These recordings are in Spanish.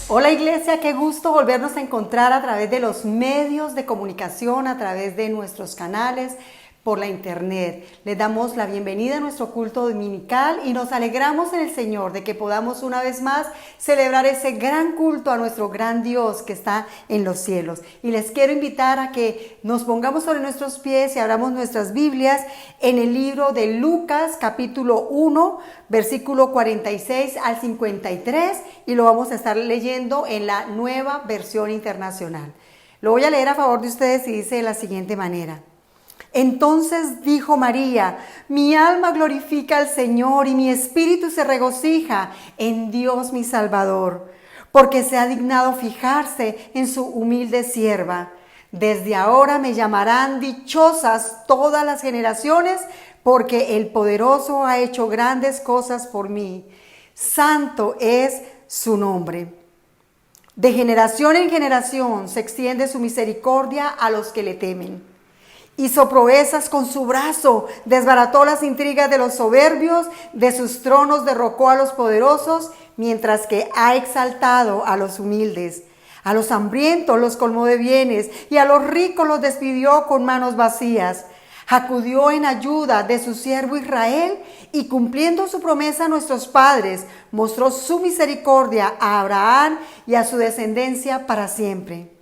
Hola Iglesia, qué gusto volvernos a encontrar a través de los medios de comunicación, a través de nuestros canales, por la internet. Les damos la bienvenida a nuestro culto dominical y nos alegramos en el Señor de que podamos una vez más celebrar ese gran culto a nuestro gran Dios que está en los cielos. Y les quiero invitar a que nos pongamos sobre nuestros pies y abramos nuestras Biblias en el libro de Lucas, capítulo 1, versículo 46 al 53, y lo vamos a estar leyendo en la Nueva Versión Internacional. Lo voy a leer a favor de ustedes y dice de la siguiente manera. Entonces dijo María: mi alma glorifica al Señor y mi espíritu se regocija en Dios mi Salvador, porque se ha dignado fijarse en su humilde sierva. Desde ahora me llamarán dichosas todas las generaciones, porque el Poderoso ha hecho grandes cosas por mí. Santo es su nombre. De generación en generación se extiende su misericordia a los que le temen. Hizo proezas con su brazo, desbarató las intrigas de los soberbios, de sus tronos derrocó a los poderosos, mientras que ha exaltado a los humildes. A los hambrientos los colmó de bienes y a los ricos los despidió con manos vacías. Acudió en ayuda de su siervo Israel y cumpliendo su promesa a nuestros padres, mostró su misericordia a Abraham y a su descendencia para siempre.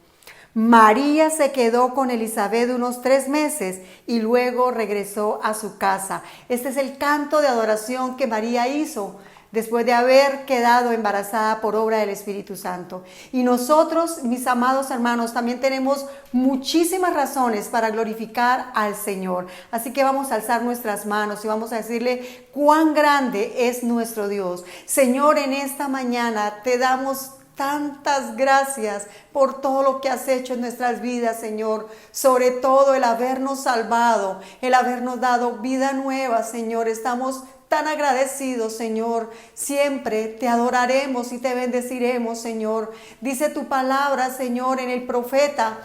María se quedó con Elizabeth unos 3 meses y luego regresó a su casa. Este es el canto de adoración que María hizo después de haber quedado embarazada por obra del Espíritu Santo. Y nosotros, mis amados hermanos, también tenemos muchísimas razones para glorificar al Señor. Así que vamos a alzar nuestras manos y vamos a decirle cuán grande es nuestro Dios. Señor, en esta mañana te damos tantas gracias por todo lo que has hecho en nuestras vidas, Señor. Sobre todo el habernos salvado, el habernos dado vida nueva, Señor. Estamos tan agradecidos, Señor. Siempre te adoraremos y te bendeciremos, Señor. Dice tu palabra, Señor, en el profeta,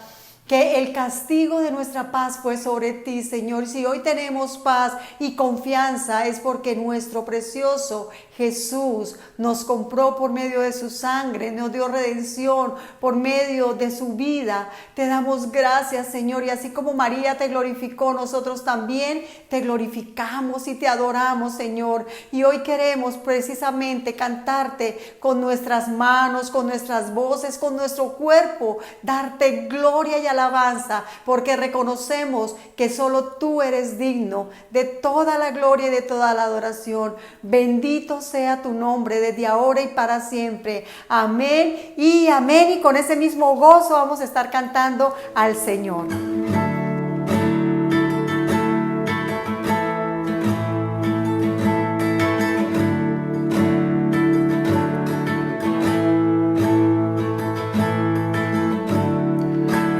que el castigo de nuestra paz fue sobre ti, Señor. Si hoy tenemos paz y confianza es porque nuestro precioso Jesús nos compró por medio de su sangre, nos dio redención por medio de su vida. Te damos gracias, Señor, y así como María te glorificó, nosotros también te glorificamos y te adoramos, Señor. Y hoy queremos precisamente cantarte con nuestras manos, con nuestras voces, con nuestro cuerpo, darte gloria y alabanza, porque reconocemos que solo tú eres digno de toda la gloria y de toda la adoración. Bendito sea tu nombre desde ahora y para siempre. Amén y amén. Y con ese mismo gozo vamos a estar cantando al Señor.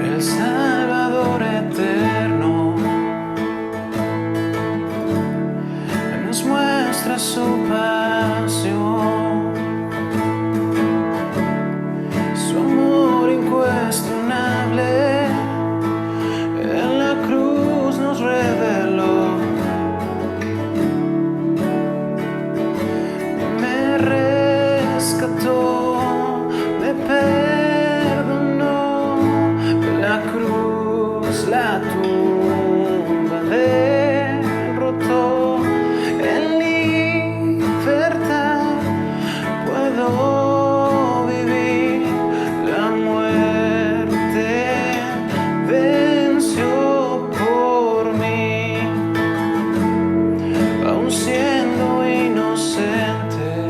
El Salvador eterno nos muestra su pasión, su amor incuestionable en la cruz nos reveló. Me rescató, me perdonó, la cruz, la tumba derrotó. En libertad puedo vivir, la muerte venció por mí. Aun siendo inocente,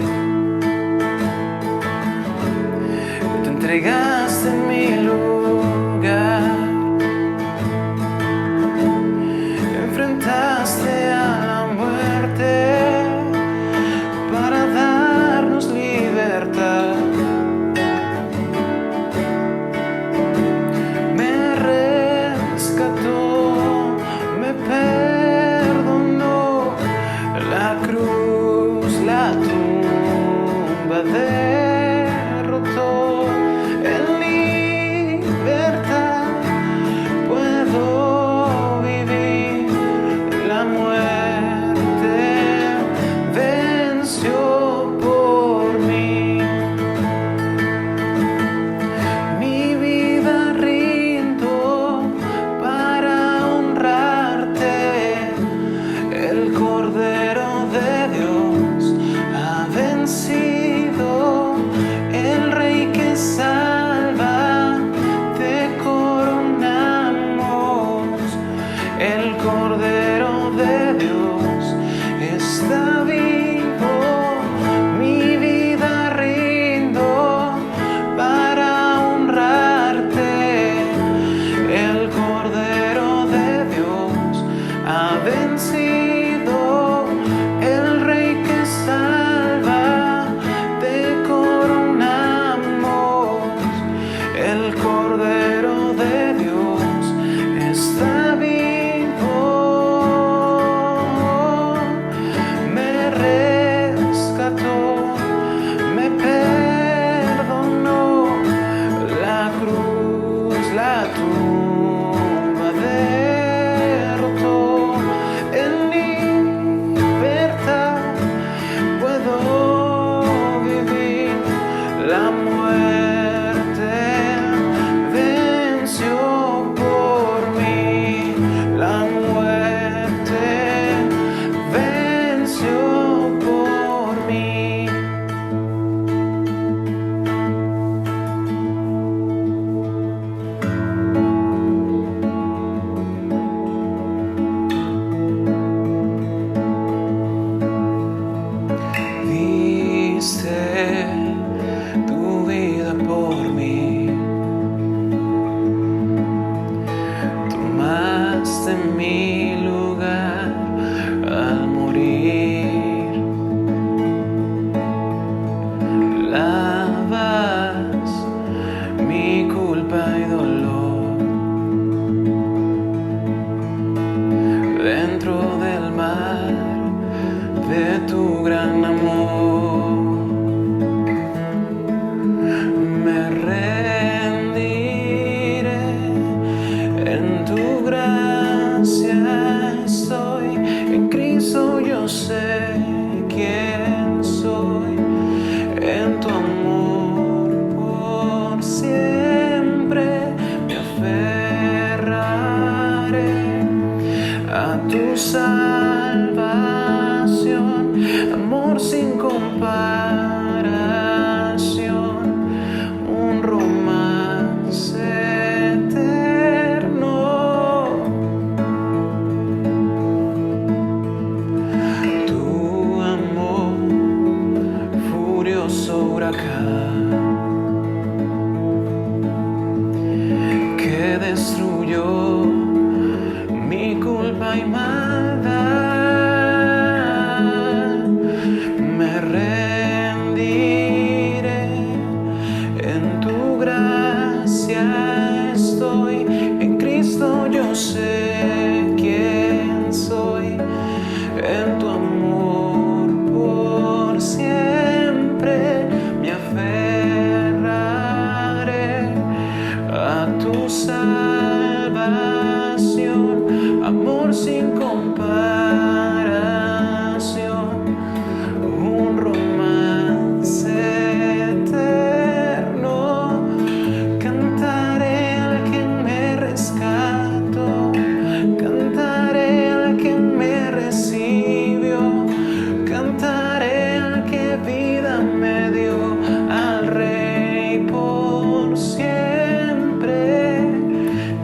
te entregaste en mi lugar, enfrentaste a la muerte para darnos libertad. Me rescató, me perdonó, la cruz, la tumba derrotó. En libertad puedo vivir, la muerte venció por mí. huracán que destruyó mi culpa y maldad. Me rendiré, en tu gracia estoy, en Cristo yo sé quién soy, en tu amor por siempre me aferraré a tu salvación, amor sin comparación, un romance eterno. Cantaré al que me rescató, cantaré al que me recibió, cantaré al que vida me dio, al Rey por siempre.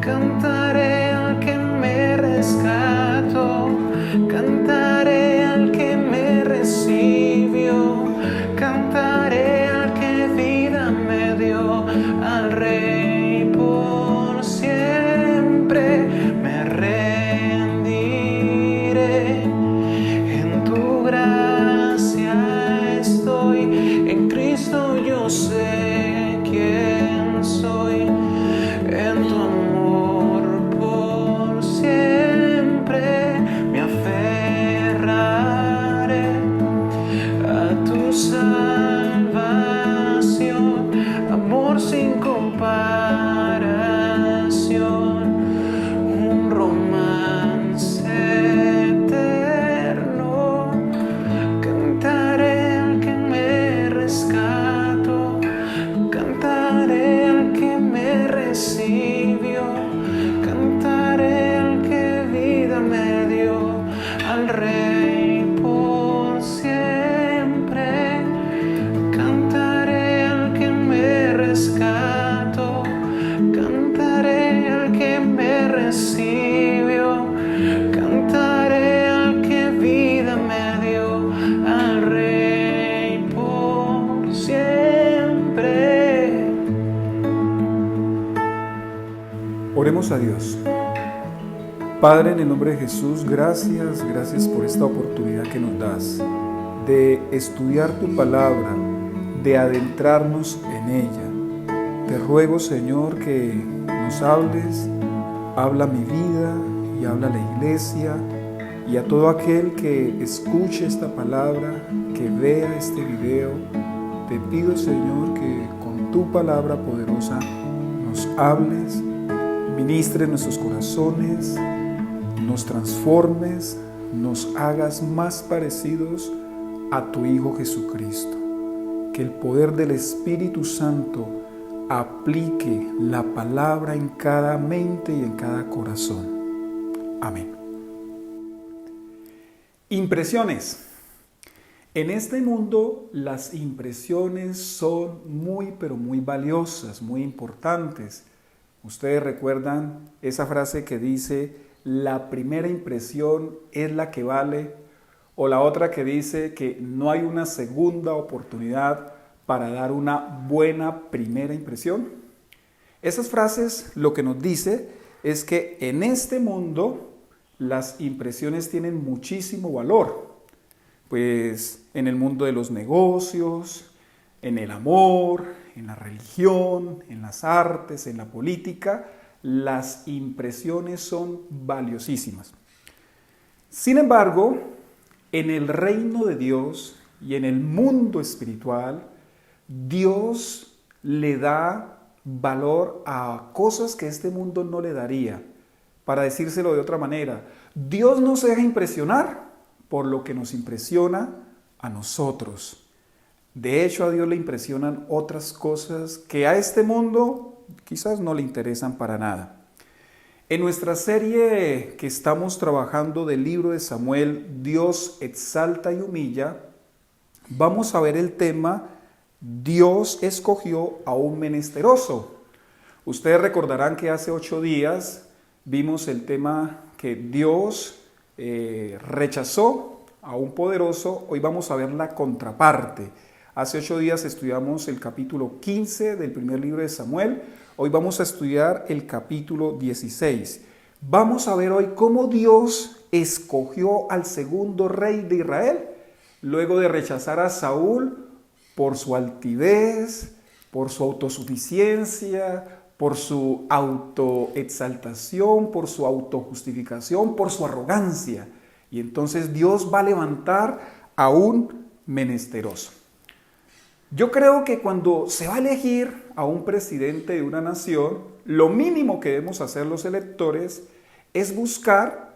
Cantaré al que me rescató, cantaré al que me recibió, cantaré al que vida me dio, al Rey por siempre. Me rendiré, en tu gracia estoy, en Cristo yo sé quién soy, en tu amor por siempre me aferraré a tu salvación, amor sin comparación, un romance eterno. Cantaré al que me rescató, cantaré al que me recibió, cantaré al que vida me dio, al Rey por siempre. Cantaré al que me rescató, cantaré al que me recibió, cantaré al que vida me dio, al Rey por siempre. Oremos a Dios. Padre, en el nombre de Jesús, gracias por esta oportunidad que nos das de estudiar tu palabra, de adentrarnos en ella. Te ruego, Señor, que nos hables, habla mi vida y habla la iglesia y a todo aquel que escuche esta palabra, que vea este video. Te pido, Señor, que con tu palabra poderosa nos hables, ministres nuestros corazones, nos transformes, nos hagas más parecidos a tu Hijo Jesucristo. Que el poder del Espíritu Santo aplique la palabra en cada mente y en cada corazón. Amén. Impresiones. En este mundo las impresiones son muy, pero muy valiosas, muy importantes. Ustedes recuerdan esa frase que dice, la primera impresión es la que vale, o la otra que dice que no hay una segunda oportunidad para dar una buena primera impresión. Esas frases lo que nos dice es que en este mundo las impresiones tienen muchísimo valor, pues en el mundo de los negocios, en el amor, en la religión, en las artes, en la política, las impresiones son valiosísimas. Sin embargo, en el reino de Dios y en el mundo espiritual, Dios le da valor a cosas que este mundo no le daría. Para decírselo de otra manera, Dios no se deja impresionar por lo que nos impresiona a nosotros. De hecho, a Dios le impresionan otras cosas que a este mundo quizás no le interesan para nada. En nuestra serie que estamos trabajando del libro de Samuel, Dios exalta y humilla, vamos a ver el tema Dios escogió a un menesteroso. Ustedes recordarán que hace 8 días vimos el tema que Dios rechazó a un poderoso. Hoy vamos a ver la contraparte, Hace 8 días estudiamos el capítulo 15 del primer libro de Samuel. Hoy vamos a estudiar el capítulo 16. Vamos a ver hoy cómo Dios escogió al segundo rey de Israel, luego de rechazar a Saúl por su altivez, por su autosuficiencia, por su autoexaltación, por su autojustificación, por su arrogancia. Y entonces Dios va a levantar a un menesteroso. Yo creo que cuando se va a elegir a un presidente de una nación, lo mínimo que debemos hacer los electores es buscar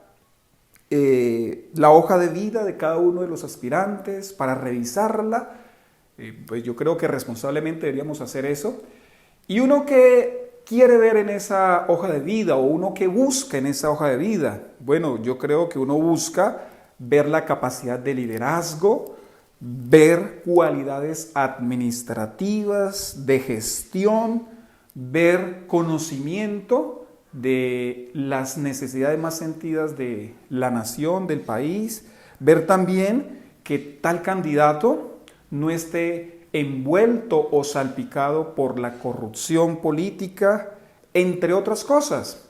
la hoja de vida de cada uno de los aspirantes para revisarla. Pues yo creo que responsablemente deberíamos hacer eso. Y uno que quiere ver en esa hoja de vida o uno que busca en esa hoja de vida, bueno, yo creo que uno busca ver la capacidad de liderazgo, ver cualidades administrativas, de gestión, ver conocimiento de las necesidades más sentidas de la nación, del país, ver también que tal candidato no esté envuelto o salpicado por la corrupción política, entre otras cosas.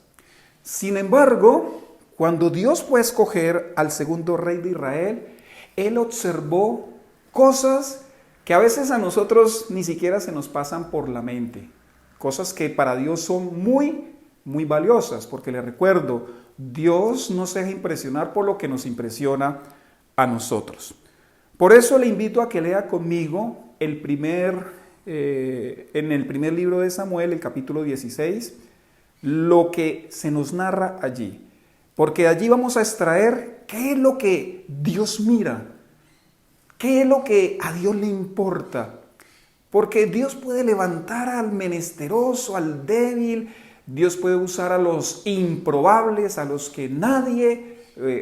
Sin embargo, cuando Dios fue a escoger al segundo rey de Israel, Él observó cosas que a veces a nosotros ni siquiera se nos pasan por la mente, cosas que para Dios son muy valiosas, porque le recuerdo, Dios no se deja impresionar por lo que nos impresiona a nosotros. Por eso le invito a que lea conmigo en el primer libro de Samuel, el capítulo 16, lo que se nos narra allí. Porque allí vamos a extraer qué es lo que Dios mira, qué es lo que a Dios le importa. Porque Dios puede levantar al menesteroso, al débil, Dios puede usar a los improbables, a los que nadie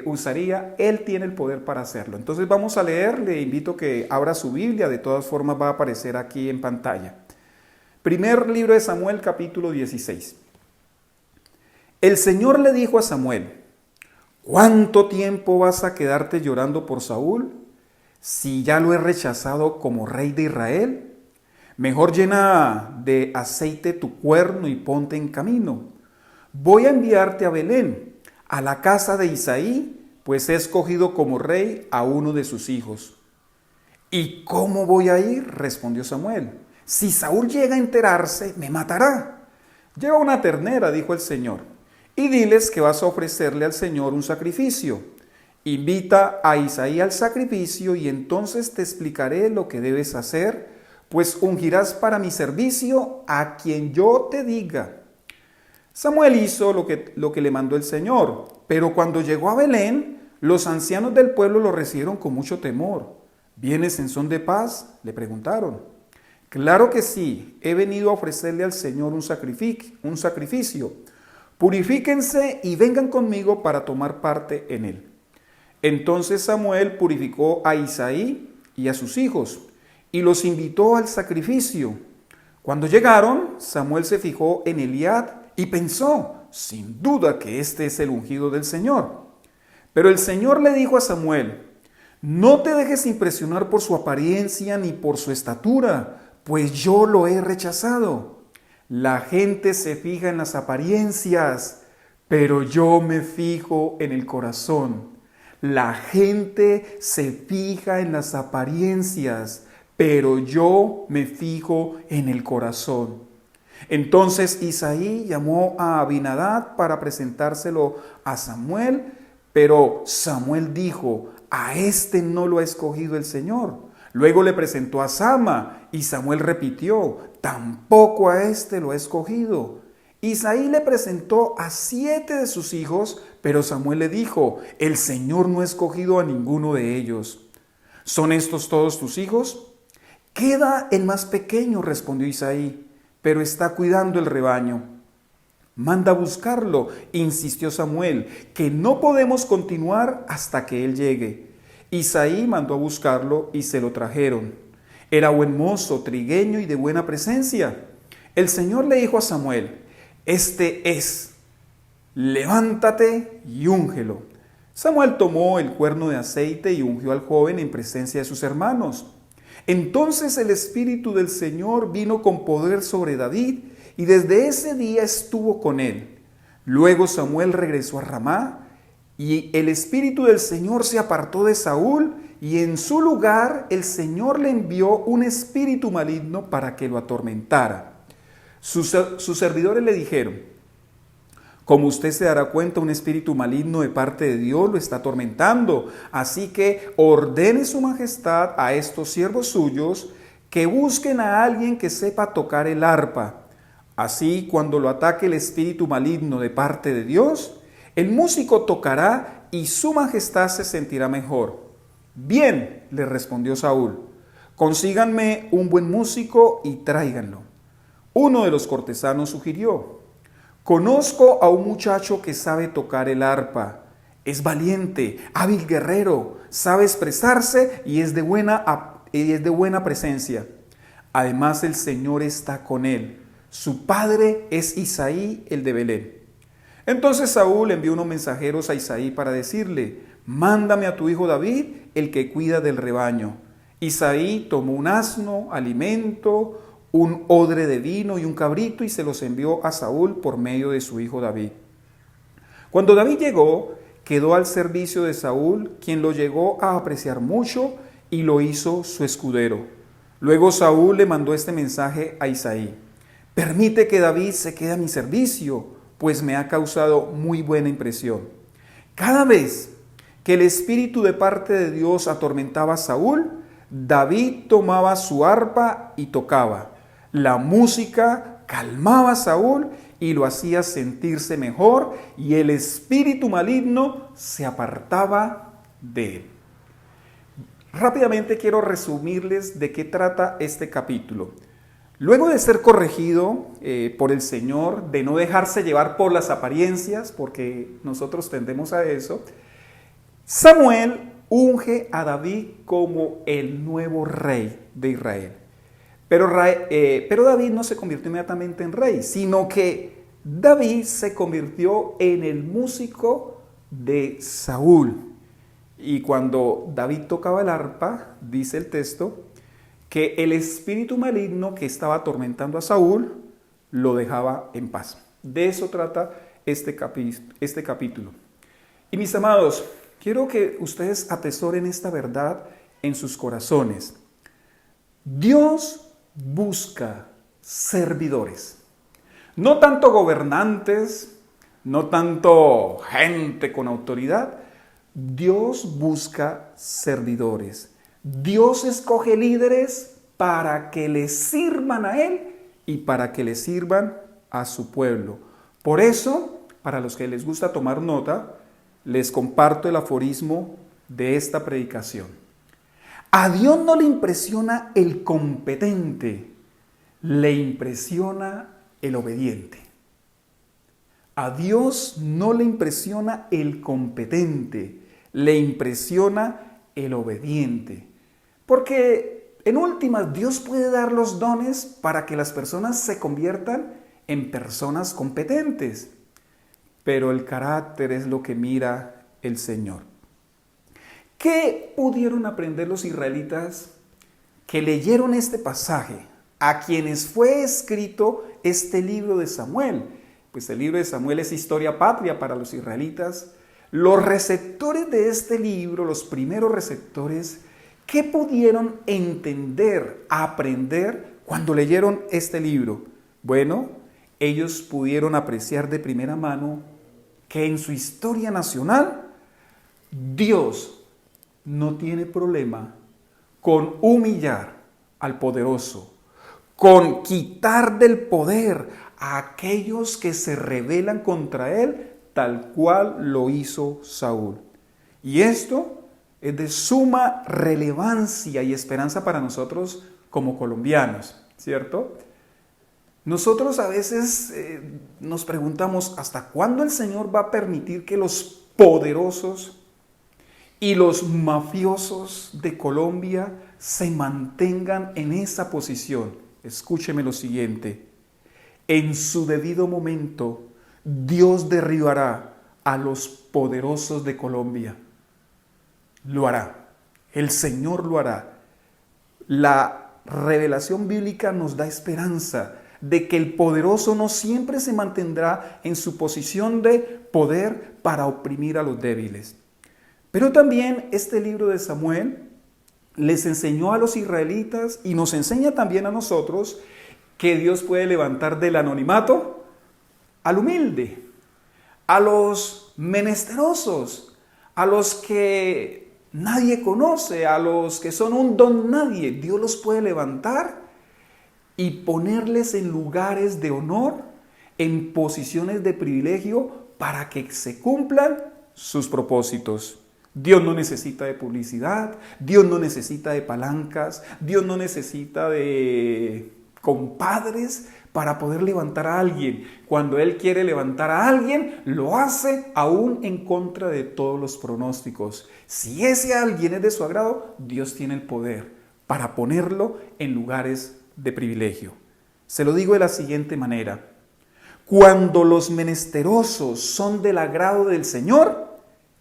usaría. Él tiene el poder para hacerlo. Entonces vamos a leer, le invito a que abra su Biblia, de todas formas va a aparecer aquí en pantalla. Primer libro de Samuel, capítulo 16. El Señor le dijo a Samuel: ¿cuánto tiempo vas a quedarte llorando por Saúl, si ya lo he rechazado como rey de Israel? Mejor llena de aceite tu cuerno y ponte en camino. Voy a enviarte a Belén, a la casa de Isaí, pues he escogido como rey a uno de sus hijos. ¿Y cómo voy a ir?, respondió Samuel. Si Saúl llega a enterarse, me matará. Lleva una ternera, dijo el Señor, y diles que vas a ofrecerle al Señor un sacrificio. Invita a Isaí al sacrificio y entonces te explicaré lo que debes hacer, pues ungirás para mi servicio a quien yo te diga. Samuel hizo lo que le mandó el Señor, pero cuando llegó a Belén, los ancianos del pueblo lo recibieron con mucho temor. ¿Vienes en son de paz?, le preguntaron. Claro que sí, he venido a ofrecerle al Señor un sacrificio. Purifíquense y vengan conmigo para tomar parte en él. Entonces Samuel purificó a Isaí y a sus hijos y los invitó al sacrificio. Cuando llegaron, Samuel se fijó en Eliab y pensó: sin duda que este es el ungido del Señor. Pero el Señor le dijo a Samuel: no te dejes impresionar por su apariencia ni por su estatura, pues yo lo he rechazado. La gente se fija en las apariencias, pero yo me fijo en el corazón. La gente se fija en las apariencias, pero yo me fijo en el corazón. Entonces Isaí llamó a Abinadab para presentárselo a Samuel, pero Samuel dijo: a este no lo ha escogido el Señor. Luego le presentó a Sama y Samuel repitió: tampoco a este lo ha escogido. Isaí le presentó a 7 de sus hijos, pero Samuel le dijo: el Señor no ha escogido a ninguno de ellos. ¿Son estos todos tus hijos? Queda el más pequeño, respondió Isaí, pero está cuidando el rebaño. Manda a buscarlo, insistió Samuel, que no podemos continuar hasta que él llegue. Isaí mandó a buscarlo y se lo trajeron. Era buen mozo, trigueño y de buena presencia. El Señor le dijo a Samuel: este es, levántate y úngelo. Samuel tomó el cuerno de aceite y ungió al joven en presencia de sus hermanos. Entonces el Espíritu del Señor vino con poder sobre David y desde ese día estuvo con él. Luego Samuel regresó a Ramá y el Espíritu del Señor se apartó de Saúl y en su lugar el Señor le envió un espíritu maligno para que lo atormentara. Sus servidores le dijeron: como usted se dará cuenta, un espíritu maligno de parte de Dios lo está atormentando. Así que ordene su majestad a estos siervos suyos que busquen a alguien que sepa tocar el arpa. Así, cuando lo ataque el espíritu maligno de parte de Dios, el músico tocará y su majestad se sentirá mejor. Bien, le respondió Saúl, consíganme un buen músico y tráiganlo. Uno de los cortesanos sugirió: conozco a un muchacho que sabe tocar el arpa. Es valiente, hábil guerrero, sabe expresarse y es de buena presencia. Además, el Señor está con él. Su padre es Isaí, el de Belén. Entonces Saúl envió unos mensajeros a Isaí para decirle: mándame a tu hijo David, el que cuida del rebaño. Isaí tomó un asno, alimento, un odre de vino y un cabrito y se los envió a Saúl por medio de su hijo David. Cuando David llegó, quedó al servicio de Saúl, quien lo llegó a apreciar mucho y lo hizo su escudero. Luego Saúl le mandó este mensaje a Isaí: permite que David se quede a mi servicio, pues me ha causado muy buena impresión. Cada vez que el espíritu de parte de Dios atormentaba a Saúl, David tomaba su arpa y tocaba. La música calmaba a Saúl y lo hacía sentirse mejor, y el espíritu maligno se apartaba de él. Rápidamente quiero resumirles de qué trata este capítulo. Luego de ser corregido por el Señor, de no dejarse llevar por las apariencias, porque nosotros tendemos a eso, Samuel unge a David como el nuevo rey de Israel. Pero David no se convirtió inmediatamente en rey, sino que David se convirtió en el músico de Saúl. Y cuando David tocaba el arpa, dice el texto, que el espíritu maligno que estaba atormentando a Saúl lo dejaba en paz. De eso trata este capítulo. Y mis amados, quiero que ustedes atesoren esta verdad en sus corazones. Dios busca servidores, no tanto gobernantes, no tanto gente con autoridad. Dios busca servidores. Dios escoge líderes para que le sirvan a Él y para que le sirvan a su pueblo. Por eso, para los que les gusta tomar nota, les comparto el aforismo de esta predicación. A Dios no le impresiona el competente, le impresiona el obediente. A Dios no le impresiona el competente, le impresiona el obediente. Porque en últimas Dios puede dar los dones para que las personas se conviertan en personas competentes, pero el carácter es lo que mira el Señor. ¿Qué pudieron aprender los israelitas que leyeron este pasaje, a quienes fue escrito este libro de Samuel? Pues el libro de Samuel es historia patria para los israelitas. Los receptores de este libro, los primeros receptores, ¿qué pudieron entender, aprender cuando leyeron este libro? Bueno, ellos pudieron apreciar de primera mano que en su historia nacional, Dios no tiene problema con humillar al poderoso, con quitar del poder a aquellos que se rebelan contra él, tal cual lo hizo Saúl. Y esto es de suma relevancia y esperanza para nosotros como colombianos, ¿cierto? Nosotros a veces nos preguntamos, ¿hasta cuándo el Señor va a permitir que los poderosos y los mafiosos de Colombia se mantengan en esa posición? Escúcheme lo siguiente: en su debido momento, Dios derribará a los poderosos de Colombia. Lo hará. El Señor lo hará. la revelación bíblica nos da esperanza de que el poderoso no siempre se mantendrá en su posición de poder para oprimir a los débiles. Pero también este libro de Samuel les enseñó a los israelitas y nos enseña también a nosotros que Dios puede levantar del anonimato al humilde, a los menesterosos, a los que nadie conoce, a los que son un don nadie. Dios los puede levantar y ponerles en lugares de honor, en posiciones de privilegio para que se cumplan sus propósitos. Dios no necesita de publicidad, Dios no necesita de palancas, Dios no necesita de compadres para poder levantar a alguien. Cuando Él quiere levantar a alguien, lo hace aún en contra de todos los pronósticos. Si ese alguien es de su agrado, Dios tiene el poder para ponerlo en lugares de privilegio. Se lo digo de la siguiente manera: cuando los menesterosos son del agrado del Señor,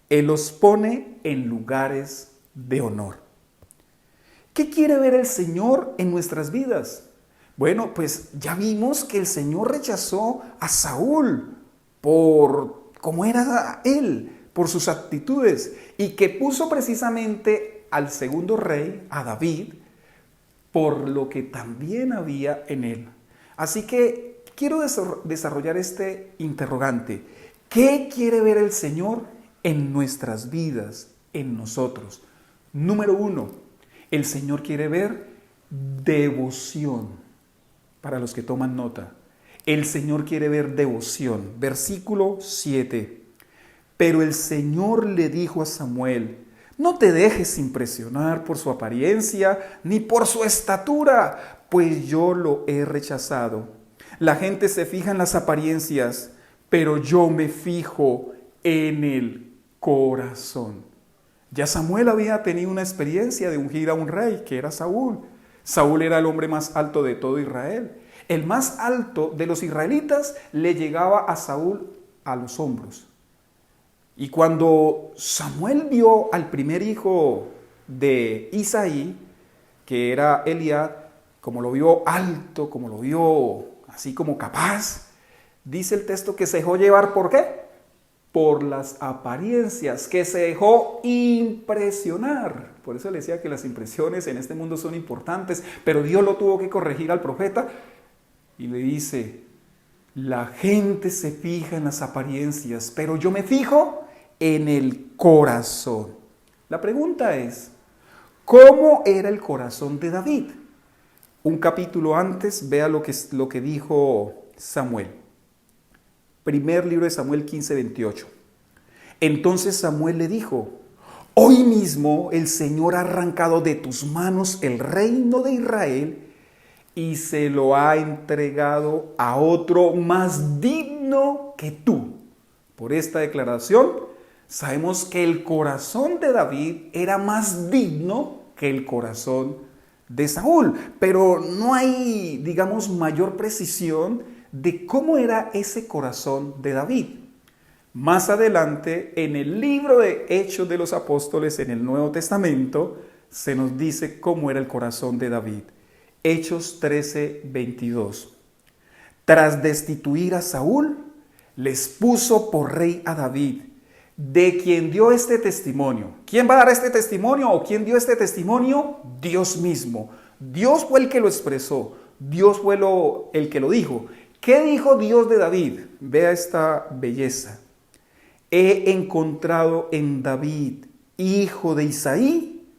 Él los pone en lugares de honor. ¿Qué quiere ver el Señor en nuestras vidas? Bueno, pues ya vimos que el Señor rechazó a Saúl por cómo era él, por sus actitudes, y que puso precisamente al segundo rey, a David, por lo que también había en él. Así que quiero desarrollar este interrogante. ¿Qué quiere ver el Señor en nuestras vidas, en nosotros? Número 1, el Señor quiere ver devoción. Para los que toman nota, el Señor quiere ver devoción. Versículo 7. Pero el Señor le dijo a Samuel: no te dejes impresionar por su apariencia ni por su estatura, pues yo lo he rechazado. La gente se fija en las apariencias, pero yo me fijo en el corazón. Ya Samuel había tenido una experiencia de ungir a un rey, que era Saúl. Saúl era el hombre más alto de todo Israel. El más alto de los israelitas le llegaba a Saúl a los hombros. Y cuando Samuel vio al primer hijo de Isaí, que era Eliab, como lo vio alto, como lo vio así como capaz, dice el texto que se dejó llevar, ¿por qué? Por las apariencias, que se dejó impresionar. Por eso le decía que las impresiones en este mundo son importantes, pero Dios lo tuvo que corregir al profeta y le dice: la gente se fija en las apariencias, pero yo me fijo en el corazón. La pregunta es: ¿cómo era el corazón de David? Un capítulo antes, vea lo que dijo Samuel. Primer libro de Samuel 15:28. Entonces Samuel le dijo: hoy mismo el Señor ha arrancado de tus manos el reino de Israel y se lo ha entregado a otro más digno que tú. Por esta declaración sabemos que el corazón de David era más digno que el corazón de Saúl, pero no hay, digamos, mayor precisión de cómo era ese corazón de David. Más adelante, en el libro de Hechos de los Apóstoles, en el Nuevo Testamento, se nos dice cómo era el corazón de David. Hechos 13:22. Tras destituir a Saúl, les puso por rey a David, de quien dio este testimonio. ¿Quién va a dar este testimonio o quién dio este testimonio? Dios mismo. Dios fue el que lo expresó. Dios fue el que lo dijo. ¿Qué dijo Dios de David? Vea esta belleza. He encontrado en David, hijo de Isaí,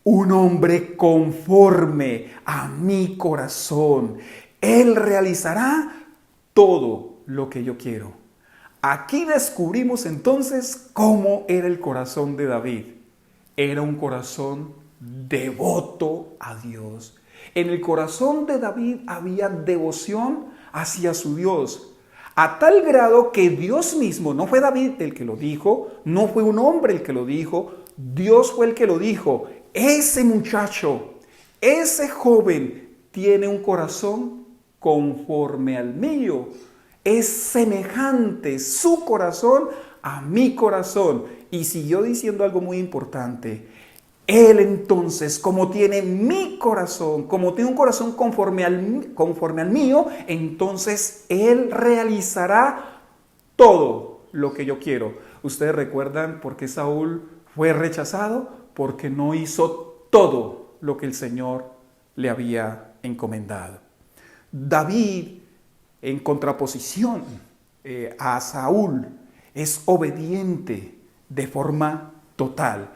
un hombre conforme a mi corazón. Él realizará todo lo que yo quiero. Aquí descubrimos entonces cómo era el corazón de David. Era un corazón devoto a Dios. En el corazón de David había devoción hacia su Dios, a tal grado que Dios mismo, no fue David el que lo dijo, no fue un hombre el que lo dijo, Dios fue el que lo dijo. Ese muchacho, ese joven tiene un corazón conforme al mío. Es semejante su corazón a mi corazón. Y siguió diciendo algo muy importante. Él entonces, como tiene mi corazón, como tiene un corazón conforme al mío, entonces Él realizará todo lo que yo quiero. ¿Ustedes recuerdan por qué Saúl fue rechazado? Porque no hizo todo lo que el Señor le había encomendado. David, en contraposición a Saúl, es obediente de forma total.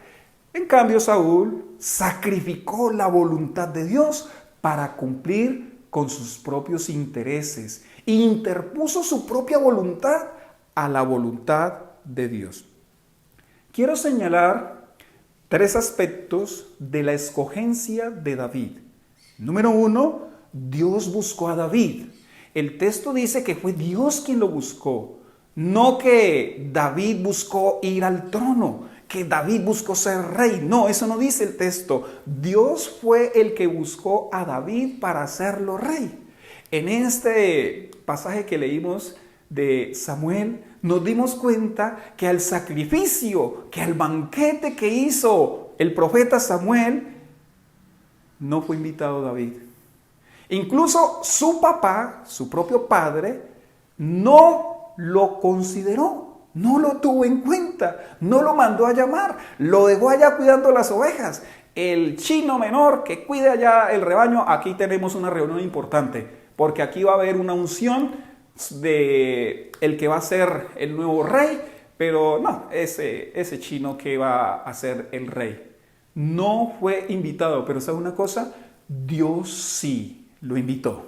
En cambio, Saúl sacrificó la voluntad de Dios para cumplir con sus propios intereses e interpuso su propia voluntad a la voluntad de Dios. Quiero señalar 3 aspectos de la escogencia de David. Número 1, Dios buscó a David. El texto dice que fue Dios quien lo buscó, no que David buscó ir al trono, que David buscó ser rey. No, eso no dice el texto. Dios fue el que buscó a David para hacerlo rey. En este pasaje que leímos de Samuel, nos dimos cuenta que al sacrificio, que al banquete que hizo el profeta Samuel, no fue invitado David. Incluso su papá, su propio padre, no lo consideró. No lo tuvo en cuenta, no lo mandó a llamar, lo dejó allá cuidando las ovejas. El chino menor que cuide allá el rebaño, aquí tenemos una reunión importante, porque aquí va a haber una unción de el que va a ser el nuevo rey, pero no, ese chino que va a ser el rey. No fue invitado, pero ¿sabe una cosa? Dios sí lo invitó.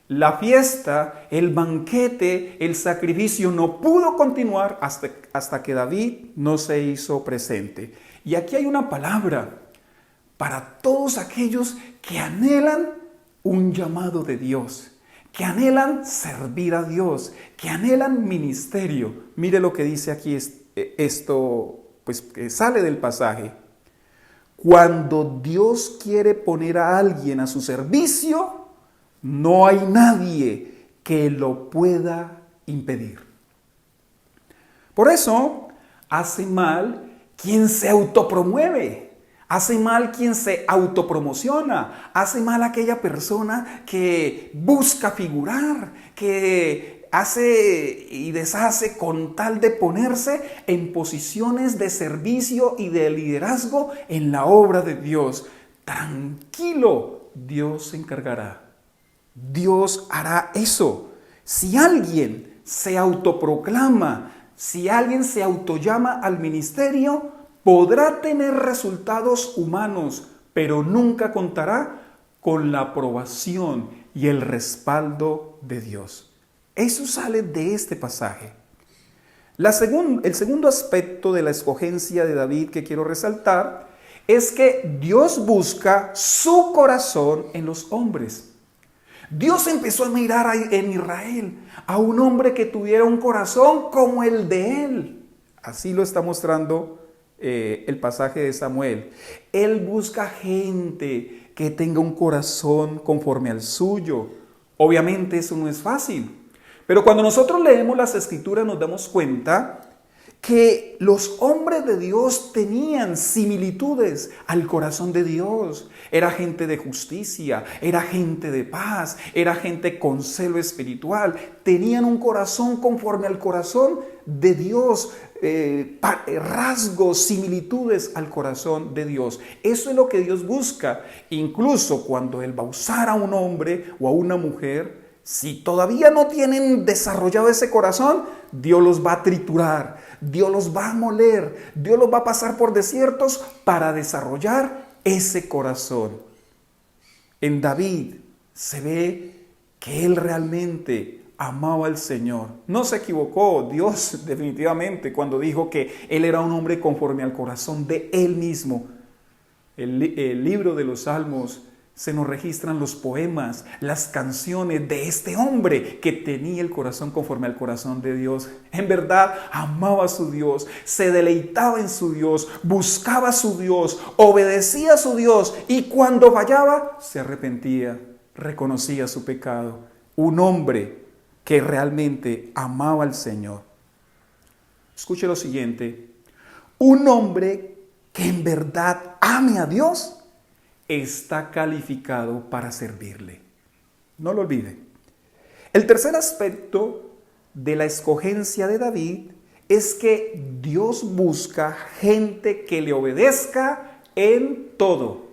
La fiesta, el banquete, el sacrificio no pudo continuar hasta que David no se hizo presente. Y aquí hay una palabra para todos aquellos que anhelan un llamado de Dios, que anhelan servir a Dios, que anhelan ministerio. Mire lo que dice aquí esto, pues que sale del pasaje. Cuando Dios quiere poner a alguien a su servicio, no hay nadie que lo pueda impedir. Por eso, hace mal quien se autopromueve, hace mal quien se autopromociona, hace mal aquella persona que busca figurar, que hace y deshace con tal de ponerse en posiciones de servicio y de liderazgo en la obra de Dios. Tranquilo, Dios se encargará. Dios hará eso. Si alguien se autoproclama, si alguien se autollama al ministerio, podrá tener resultados humanos, pero nunca contará con la aprobación y el respaldo de Dios. Eso sale de este pasaje. El segundo aspecto de la escogencia de David que quiero resaltar es que Dios busca su corazón en los hombres. Dios empezó a mirar en Israel a un hombre que tuviera un corazón como el de él. Así lo está mostrando el pasaje de Samuel. Él busca gente que tenga un corazón conforme al suyo. Obviamente eso no es fácil. Pero cuando nosotros leemos las Escrituras nos damos cuenta que los hombres de Dios tenían similitudes al corazón de Dios. Era gente de justicia, era gente de paz, era gente con celo espiritual. Tenían un corazón conforme al corazón de Dios, rasgos, similitudes al corazón de Dios. Eso es lo que Dios busca. Incluso cuando Él va a usar a un hombre o a una mujer, si todavía no tienen desarrollado ese corazón, Dios los va a triturar, Dios los va a moler, Dios los va a pasar por desiertos para desarrollar ese corazón. En David se ve que él realmente amaba al Señor. No se equivocó Dios definitivamente cuando dijo que él era un hombre conforme al corazón de él mismo. El libro de los Salmos se nos registran los poemas, las canciones de este hombre que tenía el corazón conforme al corazón de Dios. En verdad, amaba a su Dios, se deleitaba en su Dios, buscaba a su Dios, obedecía a su Dios y cuando fallaba, se arrepentía, reconocía su pecado. Un hombre que realmente amaba al Señor. Escuche lo siguiente. Un hombre que en verdad ama ame a Dios, está calificado para servirle. No lo olvide. El tercer aspecto de la escogencia de David es que Dios busca gente que le obedezca en todo.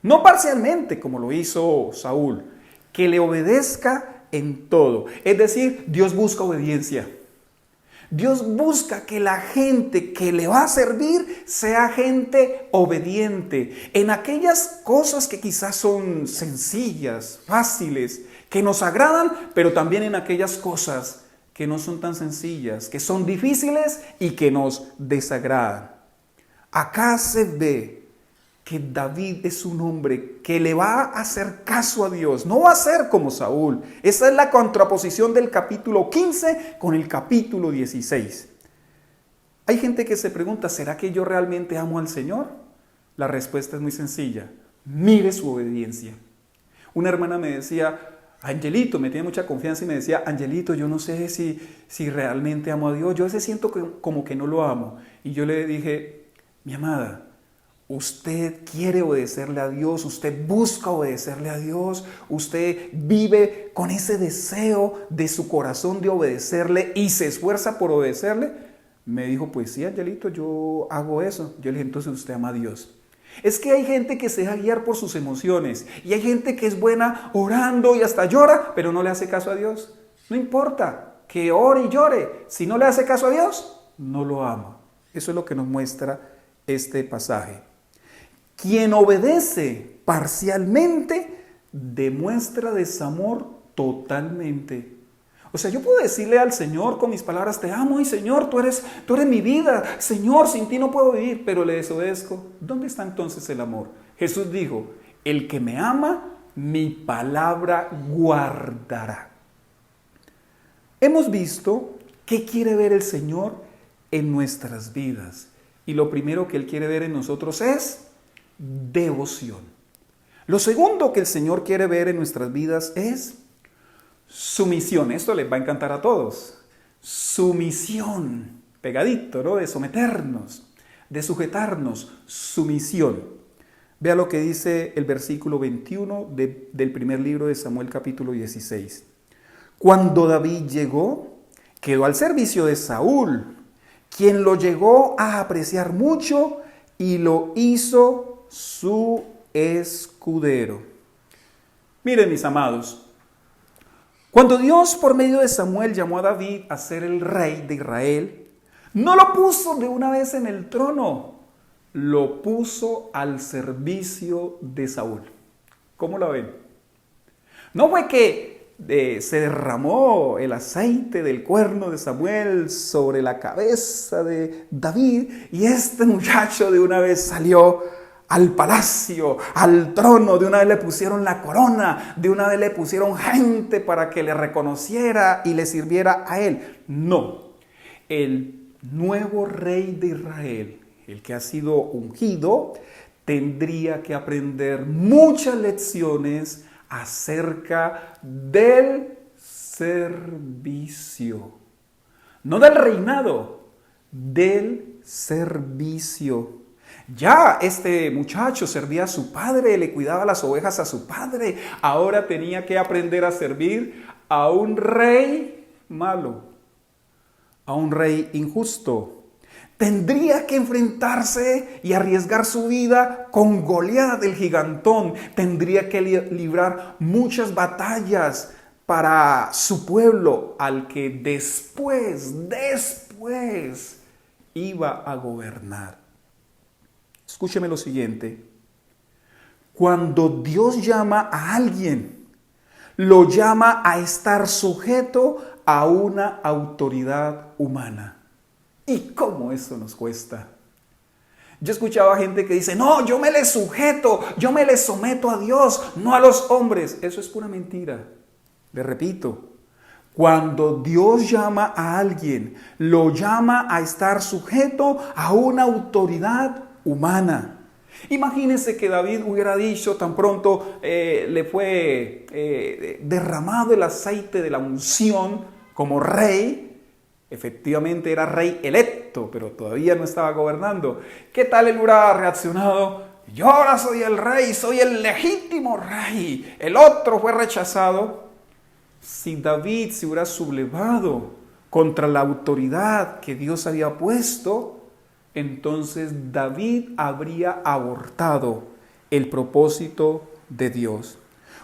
No parcialmente, como lo hizo Saúl, que le obedezca en todo. Es decir, Dios busca obediencia. Dios busca que la gente que le va a servir sea gente obediente en aquellas cosas que quizás son sencillas, fáciles, que nos agradan, pero también en aquellas cosas que no son tan sencillas, que son difíciles y que nos desagradan. Acá se ve que David es un hombre que le va a hacer caso a Dios, no va a ser como Saúl. Esa es la contraposición del capítulo 15 con el capítulo 16. Hay gente que se pregunta, ¿será que yo realmente amo al Señor? La respuesta es muy sencilla, mire su obediencia. Una hermana me decía, Angelito, me tiene mucha confianza y me decía, Angelito, yo no sé si realmente amo a Dios, yo a veces siento como que no lo amo. Y yo le dije, mi amada, usted quiere obedecerle a Dios, usted busca obedecerle a Dios, usted vive con ese deseo de su corazón de obedecerle y se esfuerza por obedecerle. Me dijo, pues sí, Angelito, yo hago eso. Yo le dije, entonces usted ama a Dios. Es que hay gente que se deja guiar por sus emociones y hay gente que es buena orando y hasta llora, pero no le hace caso a Dios. No importa que ore y llore, si no le hace caso a Dios, no lo ama. Eso es lo que nos muestra este pasaje. Quien obedece parcialmente demuestra desamor totalmente. O sea, yo puedo decirle al Señor con mis palabras, te amo, y Señor, tú eres mi vida. Señor, sin ti no puedo vivir, pero le desobedezco. ¿Dónde está entonces el amor? Jesús dijo, el que me ama, mi palabra guardará. Hemos visto qué quiere ver el Señor en nuestras vidas. Y lo primero que Él quiere ver en nosotros es devoción. Lo segundo que el Señor quiere ver en nuestras vidas es sumisión. Esto les va a encantar a todos. Sumisión, pegadito, ¿no? De someternos, de sujetarnos, sumisión. Vea lo que dice el versículo 21 del primer libro de Samuel, capítulo 16. Cuando David llegó, quedó al servicio de Saúl, quien lo llegó a apreciar mucho y lo hizo su escudero. Miren, mis amados, cuando Dios por medio de Samuel llamó a David a ser el rey de Israel, no lo puso de una vez en el trono, lo puso al servicio de Saúl. ¿Cómo la ven? No fue que se derramó el aceite del cuerno de Samuel sobre la cabeza de David y este muchacho de una vez salió al palacio, al trono, de una vez le pusieron la corona, de una vez le pusieron gente para que le reconociera y le sirviera a él. No, el nuevo rey de Israel, el que ha sido ungido, tendría que aprender muchas lecciones acerca del servicio. No del reinado, del servicio. Ya este muchacho servía a su padre, le cuidaba las ovejas a su padre. Ahora tenía que aprender a servir a un rey malo, a un rey injusto. Tendría que enfrentarse y arriesgar su vida con Goliat, el gigantón. Tendría que librar muchas batallas para su pueblo, al que después iba a gobernar. Escúcheme lo siguiente. Cuando Dios llama a alguien, lo llama a estar sujeto a una autoridad humana. ¿Y cómo eso nos cuesta? Yo escuchaba gente que dice, no, yo me le sujeto, yo me le someto a Dios, no a los hombres. Eso es pura mentira. Le repito, cuando Dios llama a alguien, lo llama a estar sujeto a una autoridad humana. Imagínense que David hubiera dicho tan pronto le fue derramado el aceite de la unción como rey. Efectivamente era rey electo, pero todavía no estaba gobernando. ¿Qué tal él hubiera reaccionado? yo ahora soy el rey, soy el legítimo rey, el otro fue rechazado. Si David se hubiera sublevado contra la autoridad que Dios había puesto, entonces David habría abortado el propósito de Dios.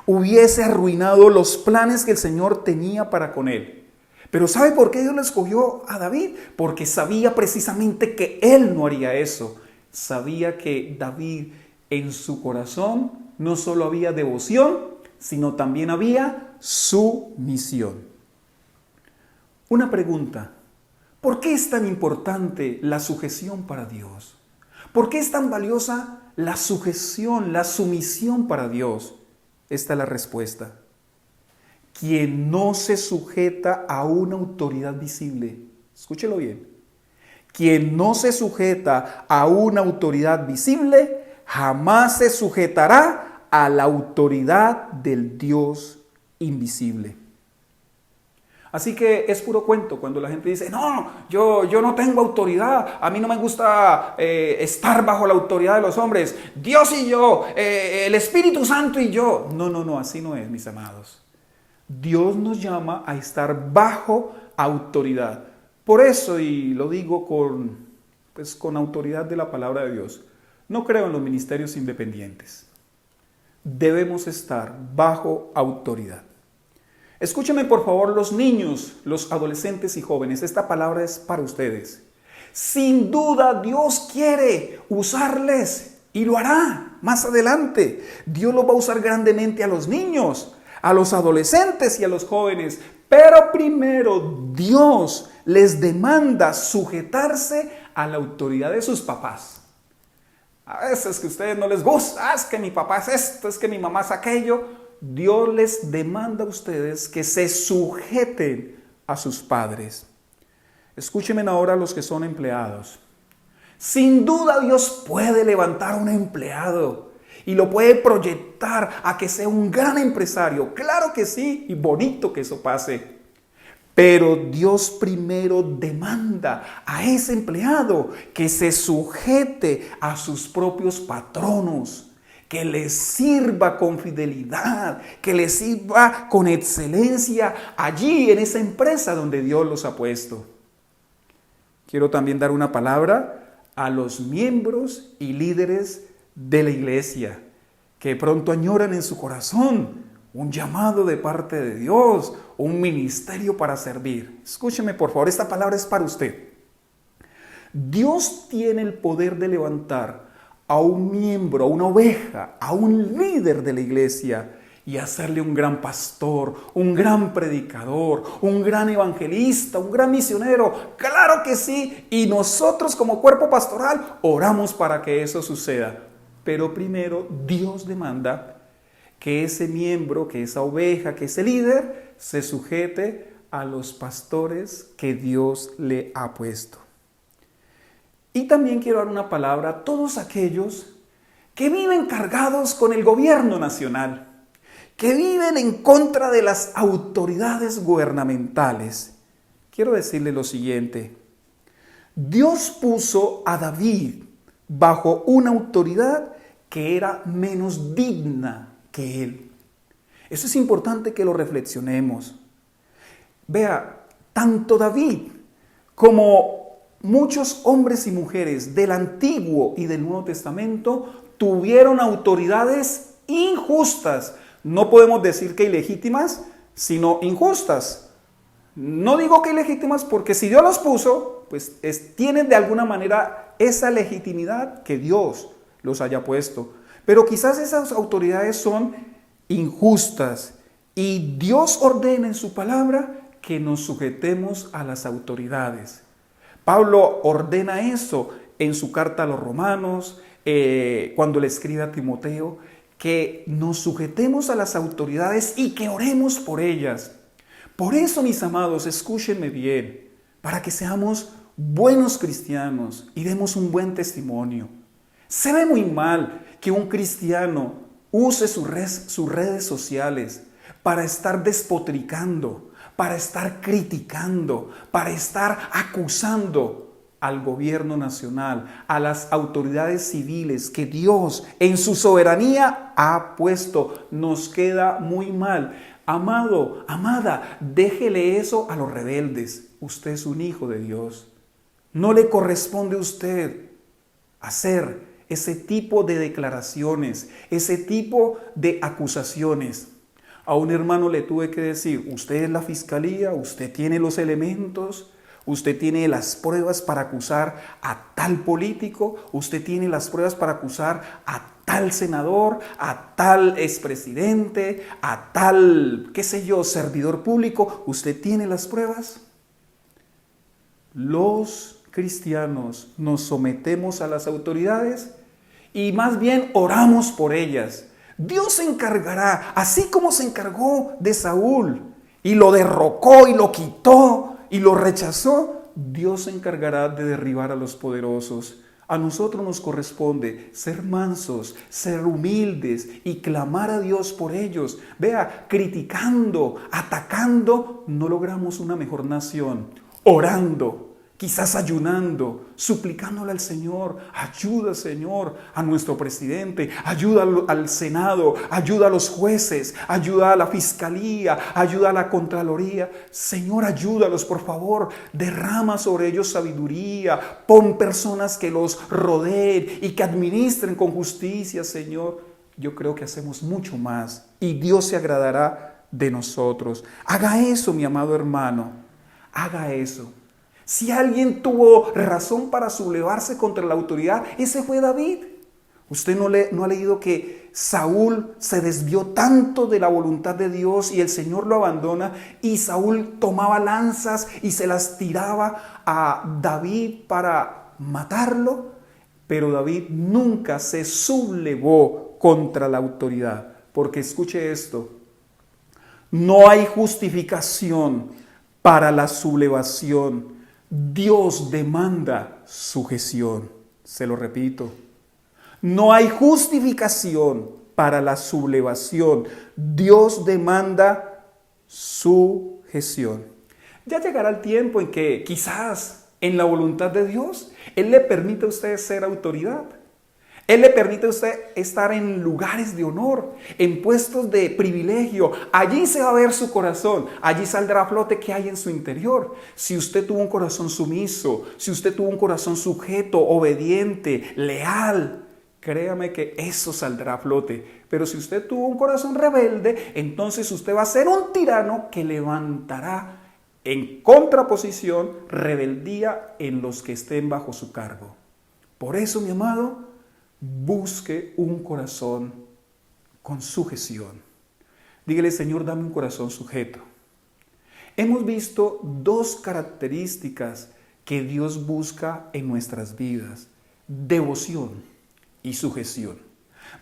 Hubiese arruinado los planes que el Señor tenía para con él. Pero ¿sabe por qué Dios lo escogió a David? Porque sabía precisamente que él no haría eso. Sabía que David en su corazón no solo había devoción, sino también había sumisión. Una pregunta: ¿por qué es tan importante la sujeción para Dios? ¿Por qué es tan valiosa la sujeción, la sumisión para Dios? Esta es la respuesta. Quien no se sujeta a una autoridad visible, escúchelo bien, quien no se sujeta a una autoridad visible, jamás se sujetará a la autoridad del Dios invisible. Así que es puro cuento cuando la gente dice, no, yo no tengo autoridad, a mí no me gusta estar bajo la autoridad de los hombres, Dios y yo, el Espíritu Santo y yo. No, así no es, mis amados. Dios nos llama a estar bajo autoridad. Por eso, y lo digo con autoridad de la palabra de Dios, no creo en los ministerios independientes. Debemos estar bajo autoridad. Escúchame por favor los niños, los adolescentes y jóvenes, esta palabra es para ustedes. Sin duda Dios quiere usarles y lo hará más adelante. Dios los va a usar grandemente a los niños, a los adolescentes y a los jóvenes. Pero primero Dios les demanda sujetarse a la autoridad de sus papás. A veces que a ustedes no les gusta, es que mi papá es esto, es que mi mamá es aquello. Dios les demanda a ustedes que se sujeten a sus padres. Escúchenme ahora los que son empleados. Sin duda Dios puede levantar un empleado y lo puede proyectar a que sea un gran empresario. Claro que sí, y bonito que eso pase. Pero Dios primero demanda a ese empleado que se sujete a sus propios patronos, que les sirva con fidelidad, que les sirva con excelencia allí en esa empresa donde Dios los ha puesto. Quiero también dar una palabra a los miembros y líderes de la iglesia que pronto añoran en su corazón un llamado de parte de Dios, un ministerio para servir. Escúcheme por favor, esta palabra es para usted. Dios tiene el poder de levantar a un miembro, a una oveja, a un líder de la iglesia y hacerle un gran pastor, un gran predicador, un gran evangelista, un gran misionero. Claro que sí, y nosotros como cuerpo pastoral oramos para que eso suceda. Pero primero Dios demanda que ese miembro, que esa oveja, que ese líder se sujete a los pastores que Dios le ha puesto. Y también quiero dar una palabra a todos aquellos que viven cargados con el gobierno nacional, que viven en contra de las autoridades gubernamentales. Quiero decirle lo siguiente: Dios puso a David bajo una autoridad que era menos digna que él. Eso es importante que lo reflexionemos. Vea, tanto David como muchos hombres y mujeres del Antiguo y del Nuevo Testamento tuvieron autoridades injustas. No podemos decir que ilegítimas, sino injustas. No digo que ilegítimas porque si Dios los puso, pues tienen de alguna manera esa legitimidad que Dios los haya puesto. Pero quizás esas autoridades son injustas y Dios ordena en su palabra que nos sujetemos a las autoridades. Pablo ordena eso en su carta a los romanos, cuando le escribe a Timoteo, que nos sujetemos a las autoridades y que oremos por ellas. Por eso, mis amados, escúchenme bien, para que seamos buenos cristianos y demos un buen testimonio. Se ve muy mal que un cristiano use sus redes sociales para estar despotricando, para estar criticando, para estar acusando. al gobierno nacional, a las autoridades civiles que Dios en su soberanía ha puesto. Nos queda muy mal. Amado, amada, déjele eso a los rebeldes. Usted es un hijo de Dios. No le corresponde a usted hacer ese tipo de declaraciones, ese tipo de acusaciones. A un hermano le tuve que decir, usted es la fiscalía, usted tiene los elementos, usted tiene las pruebas para acusar a tal político, usted tiene las pruebas para acusar a tal senador, a tal expresidente, a tal, qué sé yo, servidor público. ¿Usted tiene las pruebas? Los cristianos nos sometemos a las autoridades y más bien oramos por ellas. Dios se encargará, así como se encargó de Saúl y lo derrocó y lo quitó y lo rechazó, Dios se encargará de derribar a los poderosos. A nosotros nos corresponde ser mansos, ser humildes y clamar a Dios por ellos. Vea, criticando, atacando, no logramos una mejor nación. Orando, quizás ayunando, suplicándole al Señor, ayuda Señor a nuestro presidente, ayuda al Senado, ayuda a los jueces, ayuda a la fiscalía, ayuda a la Contraloría. Señor, ayúdalos por favor, derrama sobre ellos sabiduría, pon personas que los rodeen y que administren con justicia, Señor. Yo creo que hacemos mucho más y Dios se agradará de nosotros. Haga eso, mi amado hermano, haga eso. Si alguien tuvo razón para sublevarse contra la autoridad, ese fue David. Usted no ha leído que Saúl se desvió tanto de la voluntad de Dios y el Señor lo abandona y Saúl tomaba lanzas y se las tiraba a David para matarlo, pero David nunca se sublevó contra la autoridad, porque escuche esto, no hay justificación para la sublevación. Dios demanda sujeción. Se lo repito. No hay justificación para la sublevación. Dios demanda sujeción. Ya llegará el tiempo en que quizás en la voluntad de Dios, Él le permite a usted ser autoridad. Él le permite a usted estar en lugares de honor, en puestos de privilegio. Allí se va a ver su corazón, allí saldrá a flote qué hay en su interior. Si usted tuvo un corazón sumiso, si usted tuvo un corazón sujeto, obediente, leal, créame que eso saldrá a flote. Pero si usted tuvo un corazón rebelde, entonces usted va a ser un tirano que levantará en contraposición rebeldía en los que estén bajo su cargo. Por eso, mi amado, busque un corazón con sujeción. Dígale, Señor, dame un corazón sujeto. Hemos visto dos características que Dios busca en nuestras vidas: devoción y sujeción.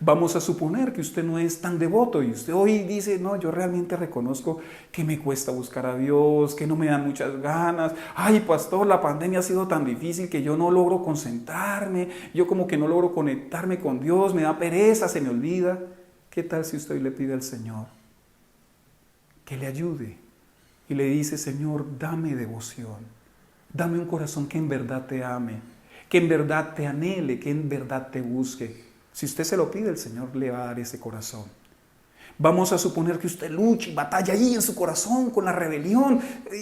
Vamos a suponer que usted no es tan devoto y usted hoy dice, no, yo realmente reconozco que me cuesta buscar a Dios, que no me dan muchas ganas. Ay, pastor, la pandemia ha sido tan difícil que yo no logro concentrarme, yo como que no logro conectarme con Dios, me da pereza, se me olvida. ¿Qué tal si usted le pide al Señor que le ayude y le dice, Señor, dame devoción, dame un corazón que en verdad te ame, que en verdad te anhele, que en verdad te busque? Si usted se lo pide, el Señor le va a dar ese corazón. Vamos a suponer que usted lucha y batalla ahí en su corazón con la rebelión.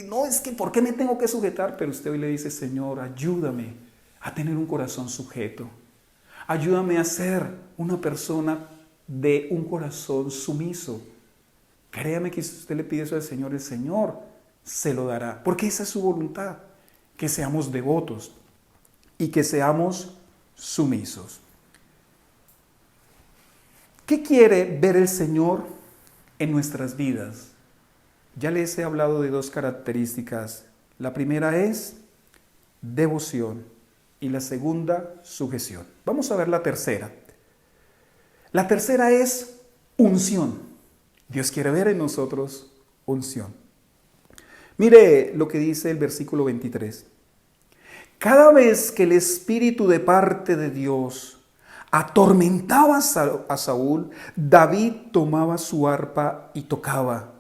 No, es que ¿por qué me tengo que sujetar? Pero usted hoy le dice, Señor, ayúdame a tener un corazón sujeto. Ayúdame a ser una persona de un corazón sumiso. Créame que si usted le pide eso al Señor, el Señor se lo dará. Porque esa es su voluntad, que seamos devotos y que seamos sumisos. ¿Qué quiere ver el Señor en nuestras vidas? Ya les he hablado de dos características. La primera es devoción y la segunda, sujeción. Vamos a ver la tercera. La tercera es unción. Dios quiere ver en nosotros unción. Mire lo que dice el versículo 23. Cada vez que el Espíritu de parte de Dios atormentaba a Saúl, David tomaba su arpa y tocaba.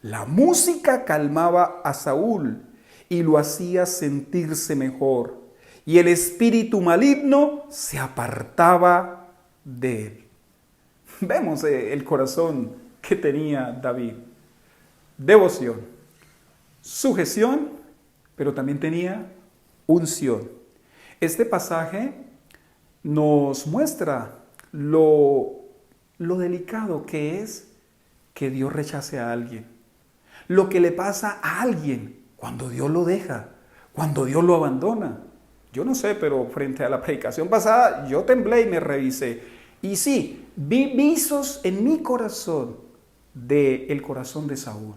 La música calmaba a Saúl y lo hacía sentirse mejor. y el espíritu maligno se apartaba de él. Vemos el corazón que tenía David. Devoción, sujeción, pero también tenía unción. Este pasaje nos muestra lo delicado que es que Dios rechace a alguien. Lo que le pasa a alguien cuando Dios lo deja, cuando Dios lo abandona. Yo no sé, pero frente a la predicación pasada yo temblé y me revisé. Y sí, vi visos en mi corazón del corazón de Saúl.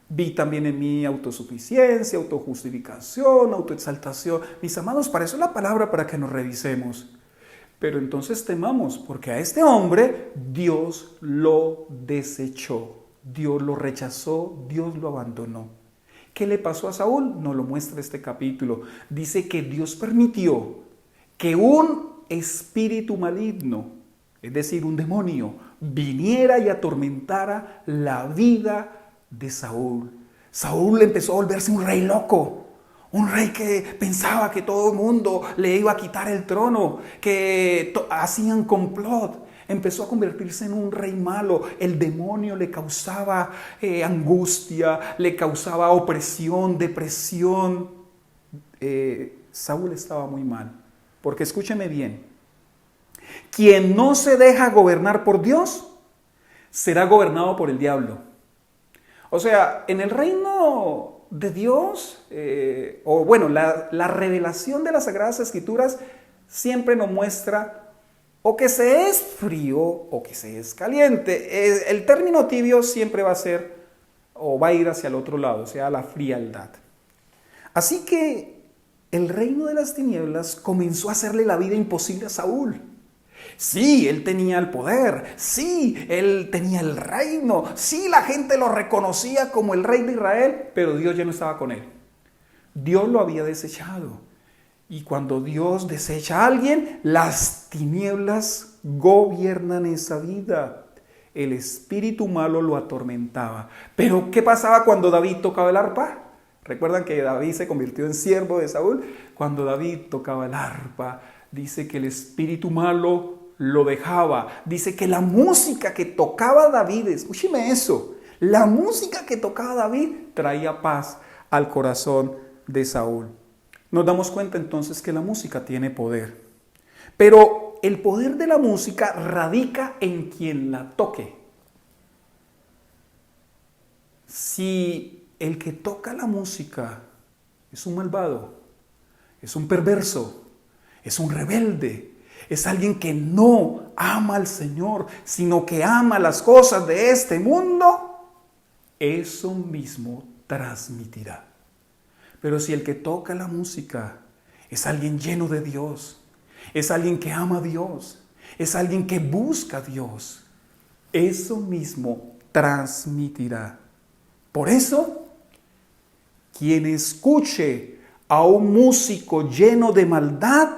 Vi también en mi autosuficiencia, autojustificación, autoexaltación. Mis amados, para eso es la palabra, para que nos revisemos. Pero entonces temamos, porque a este hombre Dios lo desechó, Dios lo rechazó, Dios lo abandonó. ¿Qué le pasó a Saúl? Nos lo muestra este capítulo. Dice que Dios permitió que un espíritu maligno, es decir, un demonio, viniera y atormentara la vida de Saúl. Saúl empezó a volverse un rey loco, un rey que pensaba que todo el mundo le iba a quitar el trono, que hacían complot. Empezó a convertirse en un rey malo. El demonio le causaba angustia, le causaba opresión, depresión. Saúl estaba muy mal. Porque escúcheme bien, quien no se deja gobernar por Dios, será gobernado por el diablo. O sea, en el reino de Dios, la revelación de las Sagradas Escrituras siempre nos muestra o que se es frío o que se es caliente. El término tibio siempre va a ser o va a ir hacia el otro lado, o sea, la frialdad. Así que el reino de las tinieblas comenzó a hacerle la vida imposible a Saúl. Sí, él tenía el poder, sí, él tenía el reino, sí, la gente lo reconocía como el rey de Israel, pero Dios ya no estaba con él. Dios lo había desechado. Y cuando Dios desecha a alguien, las tinieblas gobiernan esa vida. El espíritu malo lo atormentaba. Pero ¿qué pasaba cuando David tocaba el arpa? ¿Recuerdan que David se convirtió en siervo de Saúl? Cuando David tocaba el arpa, dice que el espíritu malo lo dejaba. Dice que la música que tocaba David, escúcheme eso, la música que tocaba David traía paz al corazón de Saúl. Nos damos cuenta entonces que la música tiene poder. Pero el poder de la música radica en quien la toque. Si el que toca la música es un malvado, es un perverso, es un rebelde, es alguien que no ama al Señor, sino que ama las cosas de este mundo, eso mismo transmitirá. Pero si el que toca la música es alguien lleno de Dios, es alguien que ama a Dios, es alguien que busca a Dios, eso mismo transmitirá. Por eso, quien escuche a un músico lleno de maldad,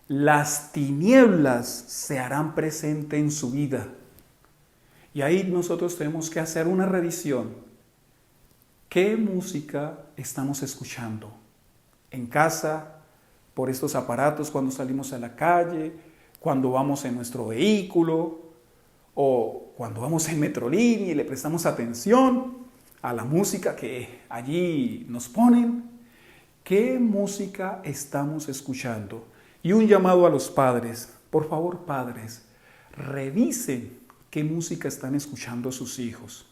las tinieblas se harán presente en su vida. Y ahí nosotros tenemos que hacer una revisión. ¿Qué música estamos escuchando? En casa, por estos aparatos cuando salimos a la calle, cuando vamos en nuestro vehículo o cuando vamos en Metrolínea y le prestamos atención a la música que allí nos ponen. ¿Qué música estamos escuchando? Y un llamado a los padres. Por favor, padres, revisen qué música están escuchando sus hijos.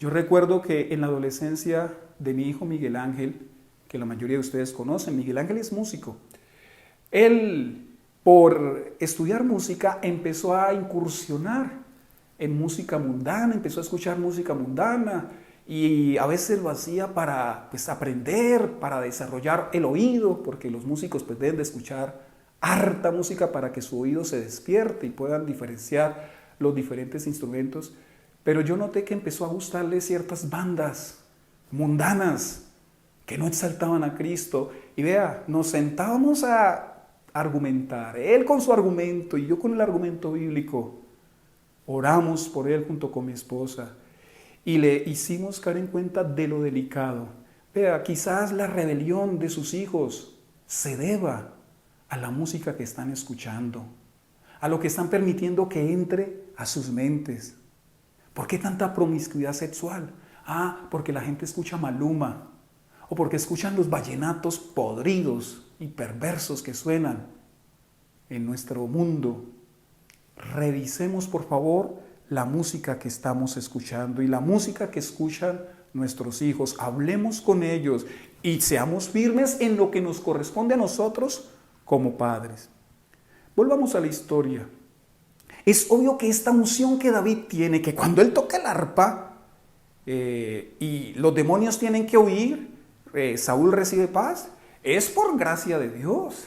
Yo recuerdo que en la adolescencia de mi hijo Miguel Ángel, que la mayoría de ustedes conocen, Miguel Ángel es músico. Él, por estudiar música, empezó a incursionar en música mundana, empezó a escuchar música mundana y a veces lo hacía para aprender, para desarrollar el oído, porque los músicos deben de escuchar harta música para que su oído se despierte y puedan diferenciar los diferentes instrumentos. Pero yo noté que empezó a gustarle ciertas bandas mundanas que no exaltaban a Cristo. Y vea, nos sentábamos a argumentar, él con su argumento y yo con el argumento bíblico. Oramos por él junto con mi esposa y le hicimos caer en cuenta de lo delicado. Vea, quizás la rebelión de sus hijos se deba a la música que están escuchando, a lo que están permitiendo que entre a sus mentes. ¿Por qué tanta promiscuidad sexual? Porque la gente escucha Maluma, o porque escuchan los vallenatos podridos y perversos que suenan en nuestro mundo. Revisemos, por favor, la música que estamos escuchando y la música que escuchan nuestros hijos. Hablemos con ellos y seamos firmes en lo que nos corresponde a nosotros como padres. Volvamos a la historia. Es obvio que esta unción que David tiene, que cuando él toca el arpa y los demonios tienen que huir, Saúl recibe paz, es por gracia de Dios.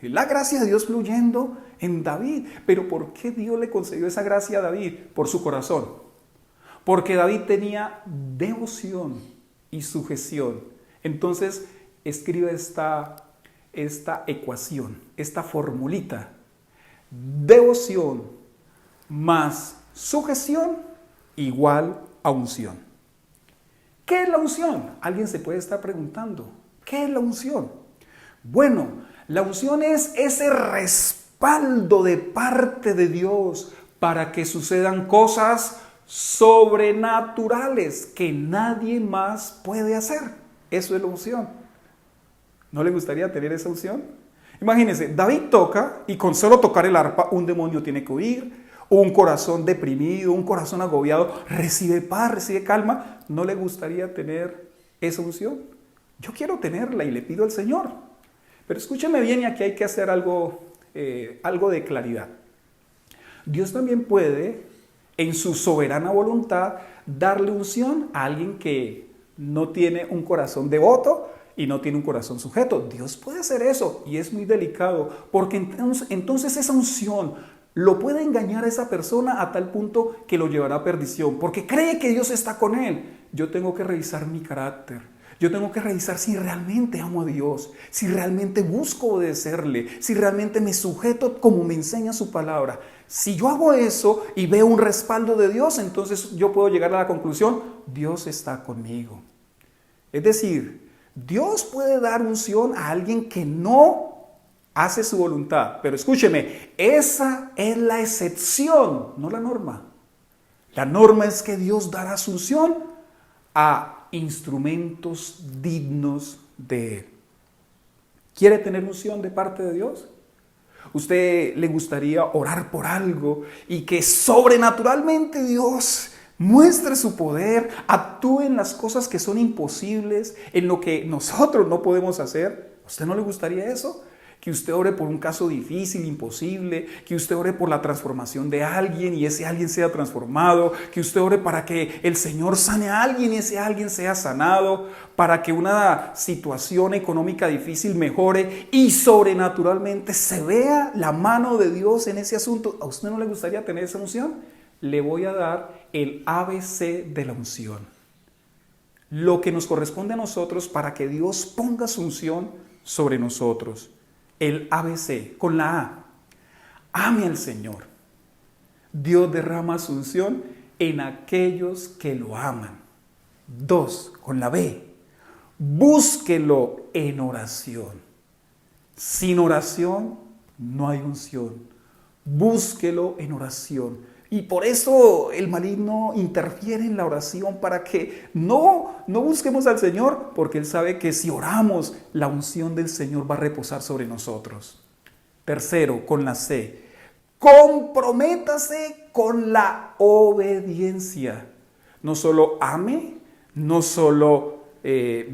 La gracia de Dios fluyendo en David. Pero ¿por qué Dios le concedió esa gracia a David? Por su corazón. Porque David tenía devoción y sujeción. Entonces escribe esta ecuación, esta formulita. Devoción más sujeción igual a unción. ¿Qué es la unción? Alguien se puede estar preguntando. ¿Qué es la unción? Bueno, la unción es ese respaldo de parte de Dios para que sucedan cosas sobrenaturales que nadie más puede hacer. Eso es la unción. ¿No le gustaría tener esa unción? Imagínense, David toca y con solo tocar el arpa un demonio tiene que huir, un corazón deprimido, un corazón agobiado recibe paz, recibe calma. ¿No le gustaría tener esa unción? Yo quiero tenerla y le pido al Señor. Pero escúcheme bien, y aquí hay que hacer algo de claridad. Dios también puede, en su soberana voluntad, darle unción a alguien que no tiene un corazón devoto y no tiene un corazón sujeto. Dios puede hacer eso y es muy delicado, porque entonces esa unción lo puede engañar a esa persona a tal punto que lo llevará a perdición, porque cree que Dios está con él. Yo tengo que revisar mi carácter. Yo tengo que revisar si realmente amo a Dios, si realmente busco obedecerle, si realmente me sujeto como me enseña su palabra. Si yo hago eso y veo un respaldo de Dios, entonces yo puedo llegar a la conclusión, Dios está conmigo. Es decir, Dios puede dar unción a alguien que no hace su voluntad. Pero escúcheme, esa es la excepción, no la norma. La norma es que Dios dará unción a instrumentos dignos de Él. ¿Quiere tener unción de parte de Dios? ¿Usted le gustaría orar por algo y que sobrenaturalmente Dios muestre su poder, actúe en las cosas que son imposibles, en lo que nosotros no podemos hacer? ¿A usted no le gustaría eso? Que usted ore por un caso difícil, imposible, que usted ore por la transformación de alguien y ese alguien sea transformado, que usted ore para que el Señor sane a alguien y ese alguien sea sanado, para que una situación económica difícil mejore y sobrenaturalmente se vea la mano de Dios en ese asunto. ¿A usted no le gustaría tener esa unción? Le voy a dar el ABC de la unción. Lo que nos corresponde a nosotros para que Dios ponga su unción sobre nosotros. El ABC, con la A. Ame al Señor. Dios derrama su unción en aquellos que lo aman. 2, con la B. Búsquelo en oración. Sin oración no hay unción. Búsquelo en oración. Y por eso el maligno interfiere en la oración para que no busquemos al Señor, porque Él sabe que si oramos, la unción del Señor va a reposar sobre nosotros. 3, con la C. Comprométase con la obediencia. No solo ame, no solo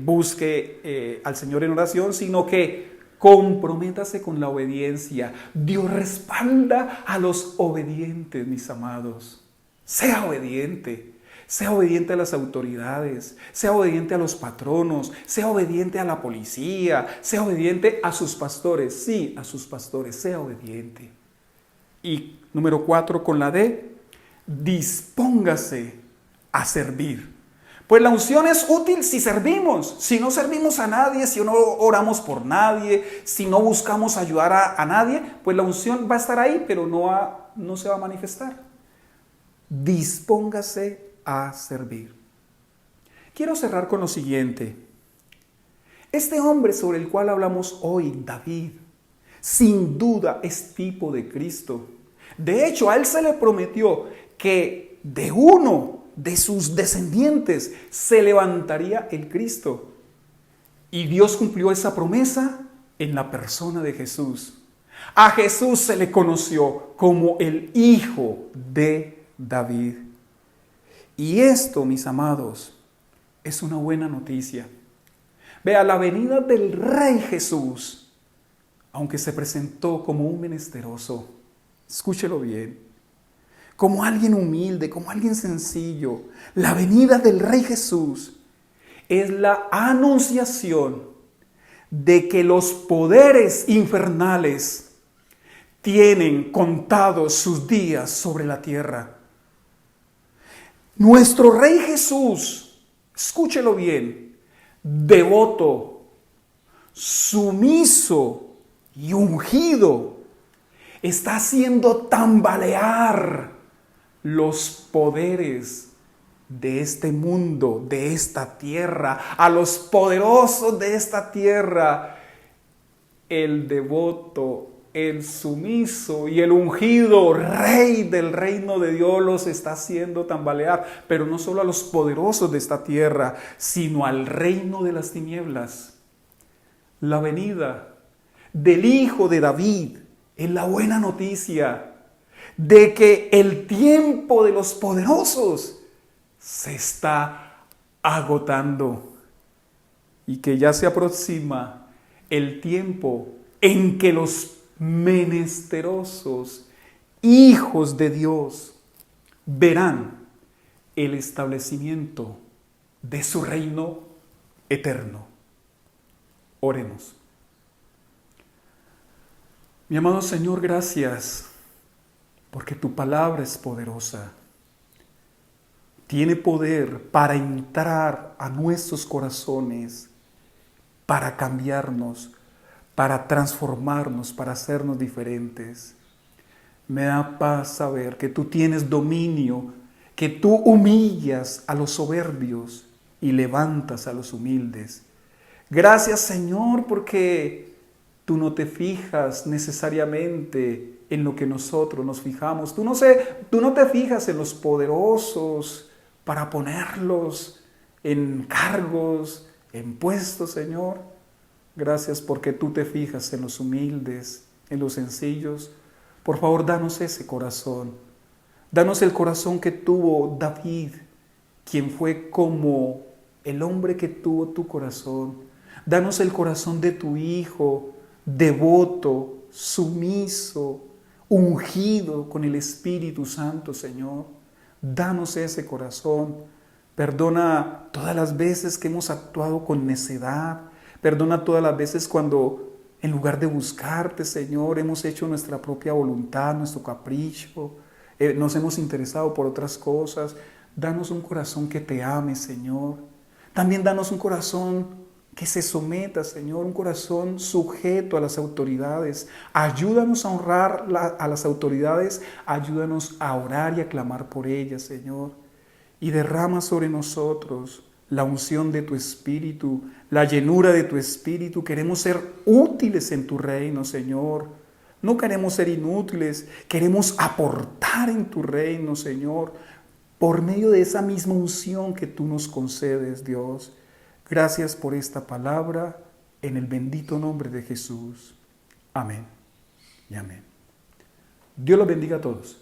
busque al Señor en oración, sino que comprométase con la obediencia. Dios respalda a los obedientes, mis amados. Sea obediente. Sea obediente a las autoridades. Sea obediente a los patronos. Sea obediente a la policía. Sea obediente a sus pastores. Sí, a sus pastores. Sea obediente. Y número 4, con la D. Dispóngase a servir. Pues la unción es útil si servimos. Si no servimos a nadie, si no oramos por nadie, si no buscamos ayudar a nadie, pues la unción va a estar ahí, pero no se va a manifestar. Dispóngase a servir. Quiero cerrar con lo siguiente. Este hombre sobre el cual hablamos hoy, David, sin duda es tipo de Cristo. De hecho, a él se le prometió que de uno de sus descendientes se levantaría el Cristo. Y Dios cumplió esa promesa en la persona de Jesús. A Jesús se le conoció como el Hijo de David. Y esto, mis amados, es una buena noticia. Vea, la venida del Rey Jesús, aunque se presentó como un menesteroso, escúchelo bien, como alguien humilde, como alguien sencillo, la venida del Rey Jesús es la anunciación de que los poderes infernales tienen contados sus días sobre la tierra. Nuestro Rey Jesús, escúchelo bien, devoto, sumiso y ungido, está haciendo tambalear los poderes de este mundo, de esta tierra, a los poderosos de esta tierra. El devoto, el sumiso y el ungido Rey del reino de Dios los está haciendo tambalear, pero no solo a los poderosos de esta tierra, sino al reino de las tinieblas. La venida del Hijo de David es la buena noticia de que el tiempo de los poderosos se está agotando y que ya se aproxima el tiempo en que los menesterosos hijos de Dios verán el establecimiento de su reino eterno. Oremos. Mi amado Señor, gracias porque tu palabra es poderosa. Tiene poder para entrar a nuestros corazones, para cambiarnos, para transformarnos, para hacernos diferentes. Me da paz saber que tú tienes dominio, que tú humillas a los soberbios y levantas a los humildes. Gracias, Señor, porque tú no te fijas necesariamente en lo que nosotros nos fijamos. Tú no te fijas en los poderosos para ponerlos en cargos, en puestos, Señor. Gracias porque tú te fijas en los humildes, en los sencillos. Por favor, danos ese corazón. Danos el corazón que tuvo David, quien fue como el hombre que tuvo tu corazón. Danos el corazón de tu Hijo, devoto, sumiso, ungido con el Espíritu Santo, Señor. Danos ese corazón. Perdona todas las veces que hemos actuado con necedad. Perdona todas las veces cuando, en lugar de buscarte, Señor, hemos hecho nuestra propia voluntad, nuestro capricho. Nos hemos interesado por otras cosas. Danos un corazón que te ame, Señor. También danos un corazón que se someta, Señor, un corazón sujeto a las autoridades. Ayúdanos a honrar a las autoridades, ayúdanos a orar y a clamar por ellas, Señor. Y derrama sobre nosotros la unción de tu Espíritu, la llenura de tu Espíritu. Queremos ser útiles en tu reino, Señor. No queremos ser inútiles, queremos aportar en tu reino, Señor, por medio de esa misma unción que tú nos concedes, Dios. Gracias por esta palabra, en el bendito nombre de Jesús. Amén y amén. Dios los bendiga a todos.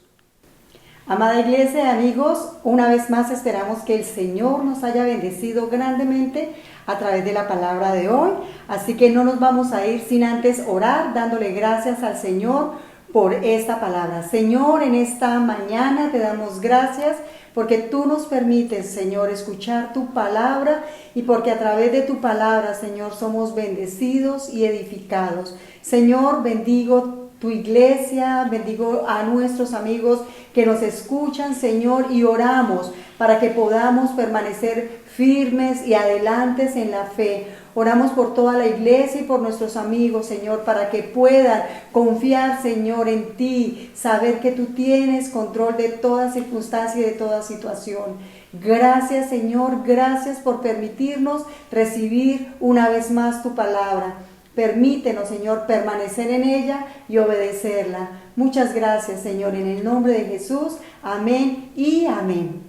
Amada iglesia y amigos, una vez más esperamos que el Señor nos haya bendecido grandemente a través de la palabra de hoy. Así que no nos vamos a ir sin antes orar, dándole gracias al Señor por esta palabra. Señor, en esta mañana te damos gracias porque tú nos permites, Señor, escuchar tu palabra y porque a través de tu palabra, Señor, somos bendecidos y edificados. Señor, bendigo tu iglesia, bendigo a nuestros amigos que nos escuchan, Señor, y oramos para que podamos permanecer firmes y adelantes en la fe. Oramos por toda la iglesia y por nuestros amigos, Señor, para que puedan confiar, Señor, en ti, saber que tú tienes control de toda circunstancia y de toda situación. Gracias, Señor, gracias por permitirnos recibir una vez más tu palabra. Permítenos, Señor, permanecer en ella y obedecerla. Muchas gracias, Señor, en el nombre de Jesús. Amén y amén.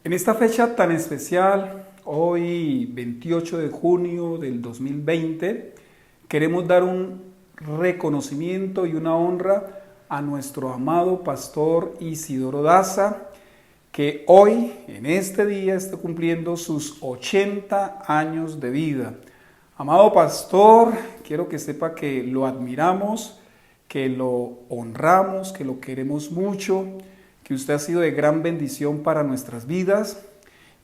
En esta fecha tan especial, hoy 28 de junio del 2020, queremos dar un reconocimiento y una honra a nuestro amado pastor Isidoro Daza, que hoy, en este día, está cumpliendo sus 80 años de vida. Amado pastor, quiero que sepa que lo admiramos, que lo honramos, que lo queremos mucho, que usted ha sido de gran bendición para nuestras vidas.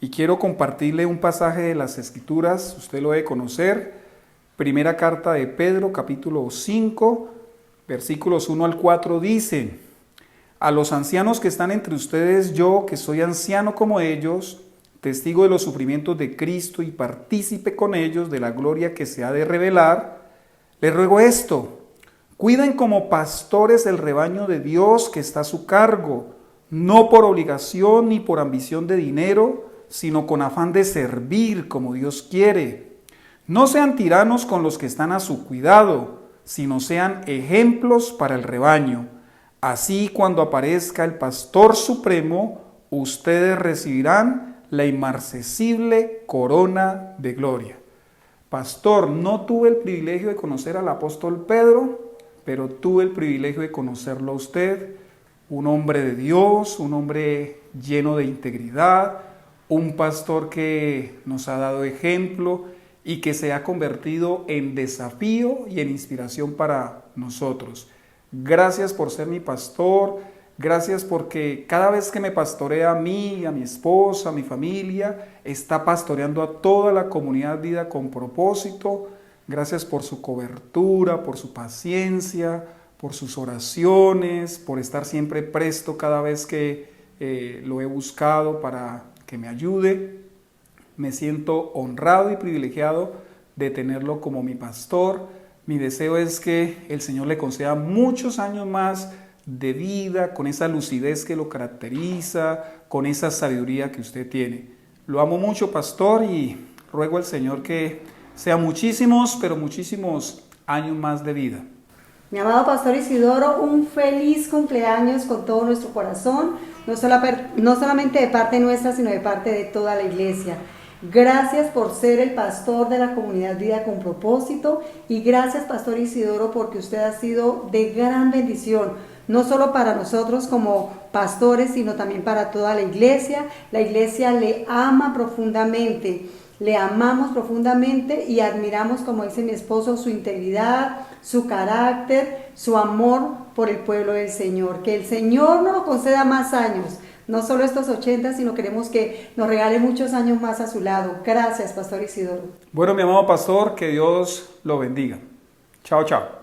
Y quiero compartirle un pasaje de las Escrituras, usted lo debe conocer, primera carta de Pedro, capítulo 5, versículos 1 al 4, dice: a los ancianos que están entre ustedes, yo, que soy anciano como ellos, testigo de los sufrimientos de Cristo y partícipe con ellos de la gloria que se ha de revelar, les ruego esto: cuiden como pastores el rebaño de Dios que está a su cargo, no por obligación ni por ambición de dinero, sino con afán de servir como Dios quiere. No sean tiranos con los que están a su cuidado, sino sean ejemplos para el rebaño. Así, cuando aparezca el Pastor Supremo, ustedes recibirán la inmarcesible corona de gloria. Pastor, no tuve el privilegio de conocer al apóstol Pedro, pero tuve el privilegio de conocerlo a usted, un hombre de Dios, un hombre lleno de integridad, un pastor que nos ha dado ejemplo y que se ha convertido en desafío y en inspiración para nosotros. Gracias por ser mi pastor, gracias porque cada vez que me pastorea a mí, a mi esposa, a mi familia, está pastoreando a toda la comunidad Vida con Propósito. Gracias por su cobertura, por su paciencia, por sus oraciones, por estar siempre presto cada vez que lo he buscado para que me ayude. Me siento honrado y privilegiado de tenerlo como mi pastor. Mi deseo es que el Señor le conceda muchos años más de vida, con esa lucidez que lo caracteriza, con esa sabiduría que usted tiene. Lo amo mucho, pastor, y ruego al Señor que sea muchísimos, pero muchísimos años más de vida. Mi amado pastor Isidoro, un feliz cumpleaños con todo nuestro corazón, no solamente de parte nuestra, sino de parte de toda la iglesia. Gracias por ser el pastor de la comunidad Vida con Propósito y gracias, pastor Isidoro, porque usted ha sido de gran bendición, no solo para nosotros como pastores, sino también para toda la iglesia. La iglesia le ama profundamente, le amamos profundamente y admiramos, como dice mi esposo, su integridad, su carácter, su amor por el pueblo del Señor. Que el Señor nos conceda más años. No solo estos 80, sino queremos que nos regale muchos años más a su lado. Gracias, pastor Isidoro. Bueno, mi amado pastor, que Dios lo bendiga. Chao, chao.